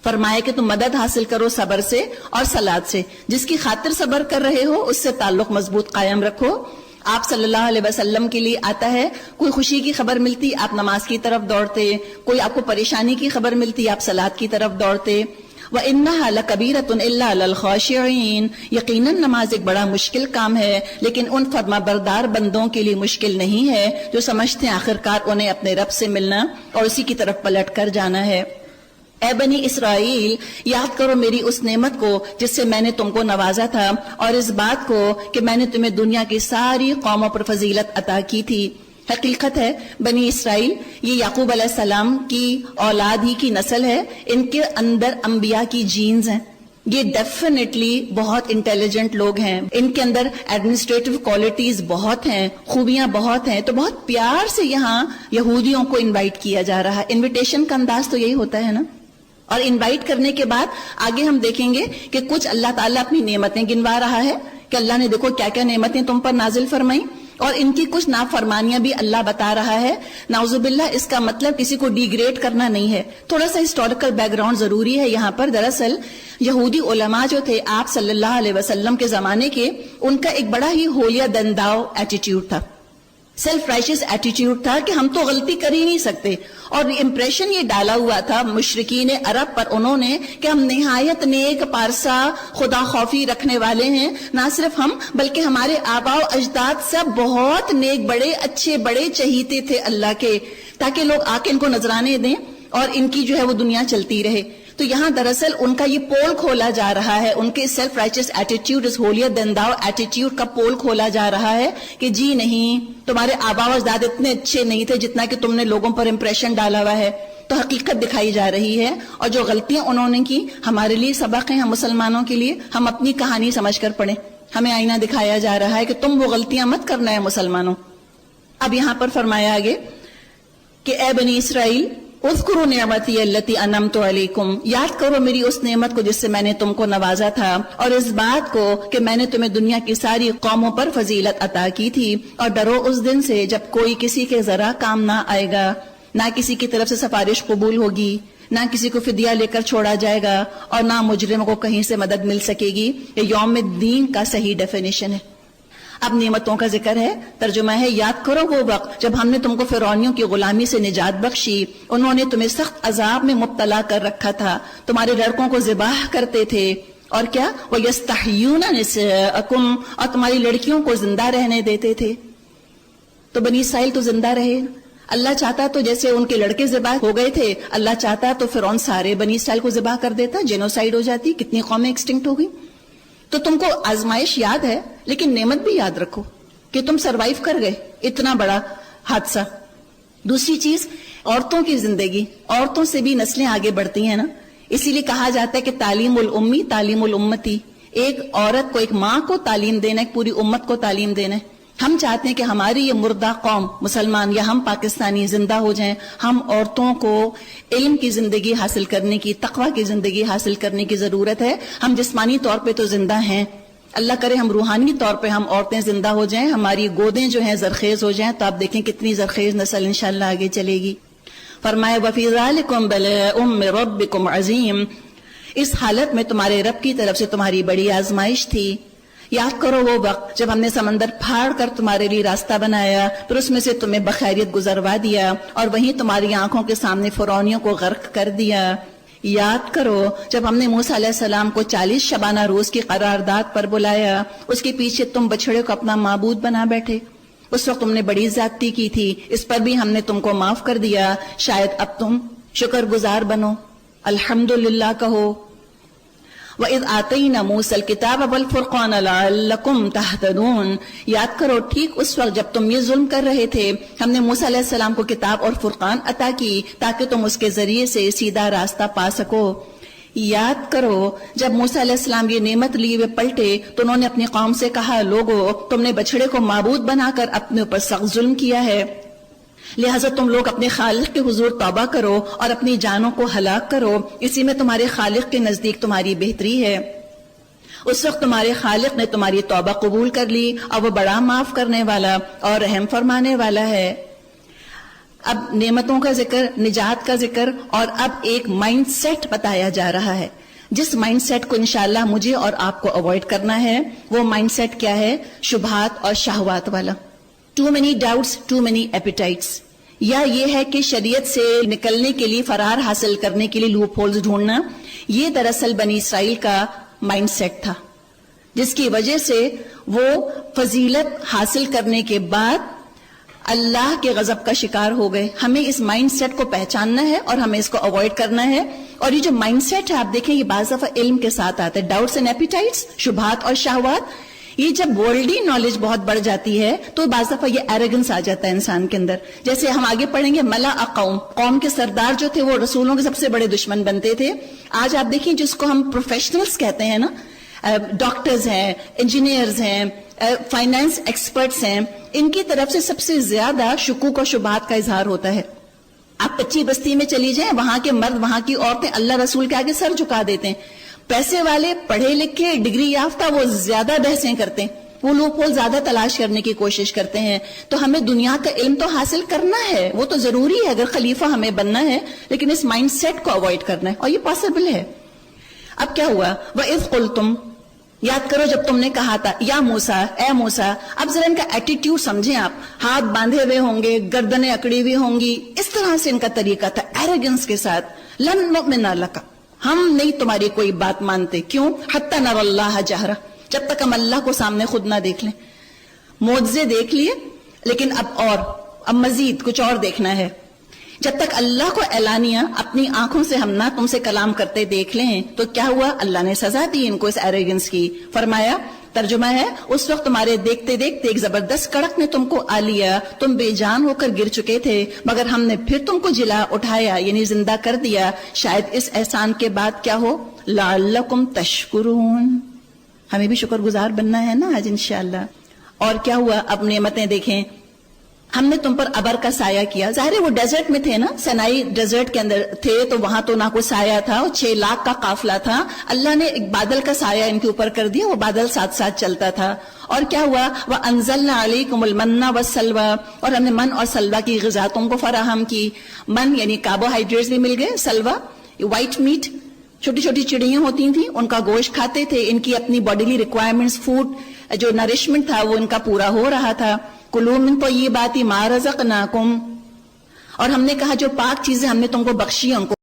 فرمایا کہ تم مدد حاصل کرو صبر سے اور صلات سے، جس کی خاطر صبر کر رہے ہو اس سے تعلق مضبوط قائم رکھو۔ آپ صلی اللہ علیہ وسلم کے لیے آتا ہے، کوئی خوشی کی خبر ملتی آپ نماز کی طرف دوڑتے، کوئی آپ کو پریشانی کی خبر ملتی آپ صلات کی طرف دوڑتے۔ وَإِنَّهَا لَكَبِيرَةٌ إِلَّا عَلَى الْخَاشِعِينَ، یقیناً نماز ایک بڑا مشکل کام ہے لیکن ان فرما بردار بندوں کے لیے مشکل نہیں ہے جو سمجھتے ہیں آخرکار انہیں اپنے رب سے ملنا اور اسی کی طرف پلٹ کر جانا ہے۔ اے بنی اسرائیل، یاد کرو میری اس نعمت کو جس سے میں نے تم کو نوازا تھا، اور اس بات کو کہ میں نے تمہیں دنیا کی ساری قوموں پر فضیلت عطا کی تھی۔ حقیقت ہے بنی اسرائیل یہ یعقوب علیہ السلام کی اولاد ہی کی نسل ہے، ان کے اندر انبیاء کی جینز ہیں، یہ ڈیفینیٹلی بہت انٹیلیجنٹ لوگ ہیں، ان کے اندر ایڈمنسٹریٹو کوالٹیز بہت ہیں، خوبیاں بہت ہیں۔ تو بہت پیار سے یہاں یہودیوں کو انوائٹ کیا جا رہا ہے۔ انویٹیشن کا انداز تو یہی ہوتا ہے نا۔ اور انوائٹ کرنے کے بعد آگے ہم دیکھیں گے کہ کچھ اللہ تعالیٰ اپنی نعمتیں گنوا رہا ہے کہ اللہ نے دیکھو کیا کیا نعمتیں تم پر نازل فرمائیں، اور ان کی کچھ نافرمانیاں بھی اللہ بتا رہا ہے۔ نعوذ باللہ، اس کا مطلب کسی کو ڈیگریڈ کرنا نہیں ہے۔ تھوڑا سا ہسٹوریکل بیک گراؤنڈ ضروری ہے یہاں پر۔ دراصل یہودی علماء جو تھے آپ صلی اللہ علیہ وسلم کے زمانے کے، ان کا ایک بڑا ہی ہولیا دنداؤ ایٹیٹیوڈ تھا، سیلف رائچس ایٹیٹیوڈ تھا کہ ہم تو غلطی کر ہی نہیں سکتے، اور امپریشن یہ ڈالا ہوا تھا مشرکین عرب پر انہوں نے کہ ہم نہایت نیک پارسا خدا خوفی رکھنے والے ہیں، نہ صرف ہم بلکہ ہمارے آباء و اجداد سب بہت نیک، بڑے اچھے، بڑے چہیتے تھے اللہ کے، تاکہ لوگ آ کے ان کو نذرانے دیں اور ان کی جو ہے وہ دنیا چلتی رہے۔ تو یہاں دراصل ان کا یہ پول کھولا جا رہا ہے، ان کے سیلف رائچس ایٹیٹیوڈ، اس ہولیا دنداؤ ایٹیٹیوڈ کا پول کھولا جا رہا ہے کہ جی نہیں، تمہارے آباء و اجداد اتنے اچھے نہیں تھے جتنا کہ تم نے لوگوں پر امپریشن ڈالا ہوا ہے۔ تو حقیقت دکھائی جا رہی ہے، اور جو غلطیاں انہوں نے کی ہمارے لیے سبق ہیں، ہم مسلمانوں کے لیے، ہم اپنی کہانی سمجھ کر پڑھیں۔ ہمیں آئینہ دکھایا جا رہا ہے کہ تم وہ غلطیاں مت کرنا ہے مسلمانوں۔ اب یہاں پر فرمایا آگے کہ اے بنی اسرائیل، اذکروا نعمتی التی انعمت علیکم، یاد کرو میری اس نعمت کو جس سے میں نے تم کو نوازا تھا، اور اس بات کو کہ میں نے تمہیں دنیا کی ساری قوموں پر فضیلت عطا کی تھی، اور ڈرو اس دن سے جب کوئی کسی کے ذرا کام نہ آئے گا، نہ کسی کی طرف سے سفارش قبول ہوگی، نہ کسی کو فدیہ لے کر چھوڑا جائے گا، اور نہ مجرم کو کہیں سے مدد مل سکے گی۔ یہ یوم الدین کا صحیح ڈیفینیشن ہے۔ اب نعمتوں کا ذکر ہے، ترجمہ ہے یاد کرو وہ وقت جب ہم نے تم کو فرعونیوں کی غلامی سے نجات بخشی، انہوں نے تمہیں سخت عذاب میں مبتلا کر رکھا تھا، تمہارے لڑکوں کو ذبح کرتے تھے، اور کیا وَيَسْتَحْيُونَ نِسَاءَكُمْ، اور تمہاری لڑکیوں کو زندہ رہنے دیتے تھے۔ تو بنی اسرائیل تو زندہ رہے، اللہ چاہتا تو جیسے ان کے لڑکے ذبح ہو گئے تھے، اللہ چاہتا تو فرعون سارے بنی اسرائیل کو ذبح کر دیتا، جینوسائیڈ ہو جاتی، کتنی قومیں ایکسٹنکٹ ہو گئی۔ تو تم کو آزمائش یاد ہے لیکن نعمت بھی یاد رکھو کہ تم سروائیو کر گئے اتنا بڑا حادثہ۔ دوسری چیز، عورتوں کی زندگی، عورتوں سے بھی نسلیں آگے بڑھتی ہیں نا، اسی لیے کہا جاتا ہے کہ تعلیم الامی تعلیم الامتی، ایک عورت کو، ایک ماں کو تعلیم دینا، ایک پوری امت کو تعلیم دینا ہے۔ ہم چاہتے ہیں کہ ہماری یہ مردہ قوم مسلمان یا ہم پاکستانی زندہ ہو جائیں، ہم عورتوں کو علم کی زندگی حاصل کرنے کی، تقوی کی زندگی حاصل کرنے کی ضرورت ہے۔ ہم جسمانی طور پہ تو زندہ ہیں، اللہ کرے ہم روحانی طور پہ ہم عورتیں زندہ ہو جائیں، ہماری گودیں جو ہیں زرخیز ہو جائیں، تو آپ دیکھیں کتنی زرخیز نسل انشاءاللہ آگے چلے گی۔ فرمایا وَفِي ذَلِكُمْ بَلَاءٌ مِّن رَبِّكُمْ عَظِيمٌ، اس حالت میں تمہارے رب کی طرف سے تمہاری بڑی آزمائش تھی۔ یاد کرو وہ وقت جب ہم نے سمندر پھاڑ کر تمہارے لیے راستہ بنایا، پھر اس میں سے تمہیں بخیریت گزروا دیا اور وہیں تمہاری آنکھوں کے سامنے فرعونیوں کو غرق کر دیا۔ یاد کرو جب ہم نے موسیٰ علیہ السلام کو 40 شبانہ روز کی قرارداد پر بلایا، اس کے پیچھے تم بچھڑے کو اپنا معبود بنا بیٹھے، اس وقت تم نے بڑی زیادتی کی تھی، اس پر بھی ہم نے تم کو معاف کر دیا، شاید اب تم شکر گزار بنو، الحمدللہ کہو۔ وَإِذْ آتَيْنَا مُوسَى الْكِتَابَ وَالْفُرْقَانَ لَعَلَّكُمْ تَهْتَدُونَ، یاد کرو ٹھیک اس وقت جب تم یہ ظلم کر رہے تھے، ہم نے موسیٰ علیہ السلام کو کتاب اور فرقان عطا کی تاکہ تم اس کے ذریعے سے سیدھا راستہ پا سکو۔ یاد کرو جب موسیٰ علیہ السلام یہ نعمت لیے ہوئے پلٹے تو انہوں نے اپنی قوم سے کہا، لوگو تم نے بچھڑے کو معبود بنا کر اپنے اوپر سخت ظلم کیا ہے، لہٰذا تم لوگ اپنے خالق کے حضور توبہ کرو اور اپنی جانوں کو ہلاک کرو، اسی میں تمہارے خالق کے نزدیک تمہاری بہتری ہے۔ اس وقت تمہارے خالق نے تمہاری توبہ قبول کر لی اور وہ بڑا معاف کرنے والا اور رحم فرمانے والا ہے۔ اب نعمتوں کا ذکر، نجات کا ذکر، اور اب ایک مائنڈ سیٹ بتایا جا رہا ہے جس مائنڈ سیٹ کو انشاءاللہ مجھے اور آپ کو اوائڈ کرنا ہے۔ وہ مائنڈ سیٹ کیا ہے؟ شبہات اور شہوات والا، too many doubts too many appetites, یا یہ ہے کہ شریعت سے نکلنے کے لیے، فرار حاصل کرنے کے لیے لوپ ہولز ڈھونڈنا۔ یہ دراصل بنی اسرائیل کا مائنڈ سیٹ تھا جس کی وجہ سے وہ فضیلت حاصل کرنے کے بعد اللہ کے غضب کا شکار ہو گئے۔ ہمیں اس مائنڈ سیٹ کو پہچاننا ہے اور ہمیں اس کو اوائڈ کرنا ہے۔ اور یہ جو مائنڈ سیٹ ہے آپ دیکھیں یہ بعض دفعہ علم کے ساتھ آتا ہے، ڈاؤٹس اینڈ ایپیٹائٹس، شبہات اور شہوات۔ یہ جب ورلڈی نالج بہت بڑھ جاتی ہے تو بعض دفعہ یہ ایروگنس آ جاتا ہے انسان کے اندر۔ جیسے ہم آگے پڑھیں گے، ملا قوم کے سردار جو تھے وہ رسولوں کے سب سے بڑے دشمن بنتے تھے۔ آج آپ دیکھیں جس کو ہم پروفیشنلز کہتے ہیں نا، ڈاکٹرز ہیں، انجینئرز ہیں، فائنانس ایکسپرٹس ہیں، ان کی طرف سے سب سے زیادہ شکوک و شبہات کا اظہار ہوتا ہے۔ آپ کچی بستی میں چلی جائیں، وہاں کے مرد، وہاں کی عورتیں اللہ رسول کے آگے سر جھکا دیتے ہیں۔ پیسے والے، پڑھے لکھے، ڈگری یافتہ، وہ زیادہ بحثیں کرتے ہیں، وہ لوپ ہول زیادہ تلاش کرنے کی کوشش کرتے ہیں۔ تو ہمیں دنیا کا علم تو حاصل کرنا ہے، وہ تو ضروری ہے اگر خلیفہ ہمیں بننا ہے، لیکن اس مائنڈ سیٹ کو اوائڈ کرنا ہے، اور یہ پاسبل ہے۔ اب کیا ہوا؟ وَإِذْ قُلْتُمْ، یاد کرو جب تم نے کہا تھا، یا موسیٰ، اے موسیٰ۔ اب ذرا ان کا ایٹیٹیوڈ سمجھیں آپ، ہاتھ باندھے ہوئے ہوں گے، گردنیں اکڑی ہوئی ہوں گی، اس طرح سے ان کا طریقہ تھا، ایروگنس کے ساتھ۔ لن نؤمن لک، ہم نہیں تمہاری کوئی بات مانتے، کیوں؟ حتی نری اللہ جہرہ، جب تک ہم اللہ کو سامنے خود نہ دیکھ لیں۔ معجزے دیکھ لیے لیکن اب مزید کچھ اور دیکھنا ہے۔ جب تک اللہ کو اعلانیہ اپنی آنکھوں سے ہم نہ تم سے کلام کرتے دیکھ لیں تو کیا ہوا؟ اللہ نے سزا دی ان کو اس ایروگنس کی۔ فرمایا، ترجمہ ہے، اس وقت تمہارے دیکھتے دیکھتے ایک زبردست کڑک نے تم کو آ لیا، تم بے جان ہو کر گر چکے تھے، مگر ہم نے پھر تم کو جلا اٹھایا، یعنی زندہ کر دیا، شاید اس احسان کے بعد کیا ہو؟ لعلکم تشکرون، ہمیں بھی شکر گزار بننا ہے نا آج انشاءاللہ۔ اور کیا ہوا؟ اب نعمتیں دیکھیں، ہم نے تم پر ابر کا سایہ کیا۔ ظاہر ہے وہ ڈیزرٹ میں تھے نا، سینائی ڈیزرٹ کے اندر تھے تو وہاں تو نہ کوئی سایہ تھا، 6 لاکھ کا قافلہ تھا، اللہ نے ایک بادل کا سایہ ان کے اوپر کر دیا، وہ بادل ساتھ ساتھ چلتا تھا۔ اور کیا ہوا؟ وَأَنزَلْنَا عَلَيْكُمُ الْمَنَّ وَالسَّلْوَىٰ، اور ہم نے من اور سلوہ کی غذا تم کو فراہم کی۔ من یعنی کاربوہائیڈریٹس بھی مل گئے، سلوہ وائٹ میٹ، چھوٹی چھوٹی چڑیاں ہوتی تھیں ان کا گوشت کھاتے تھے، ان کی اپنی باڈیلی ریکوائرمنٹس، فوڈ جو نرشمنٹ تھا وہ ان کا پورا ہو رہا تھا۔ کلوا من طیبات ما رزقناکم، اور ہم نے کہا جو پاک چیزیں ہم نے تم کو بخشی ان کو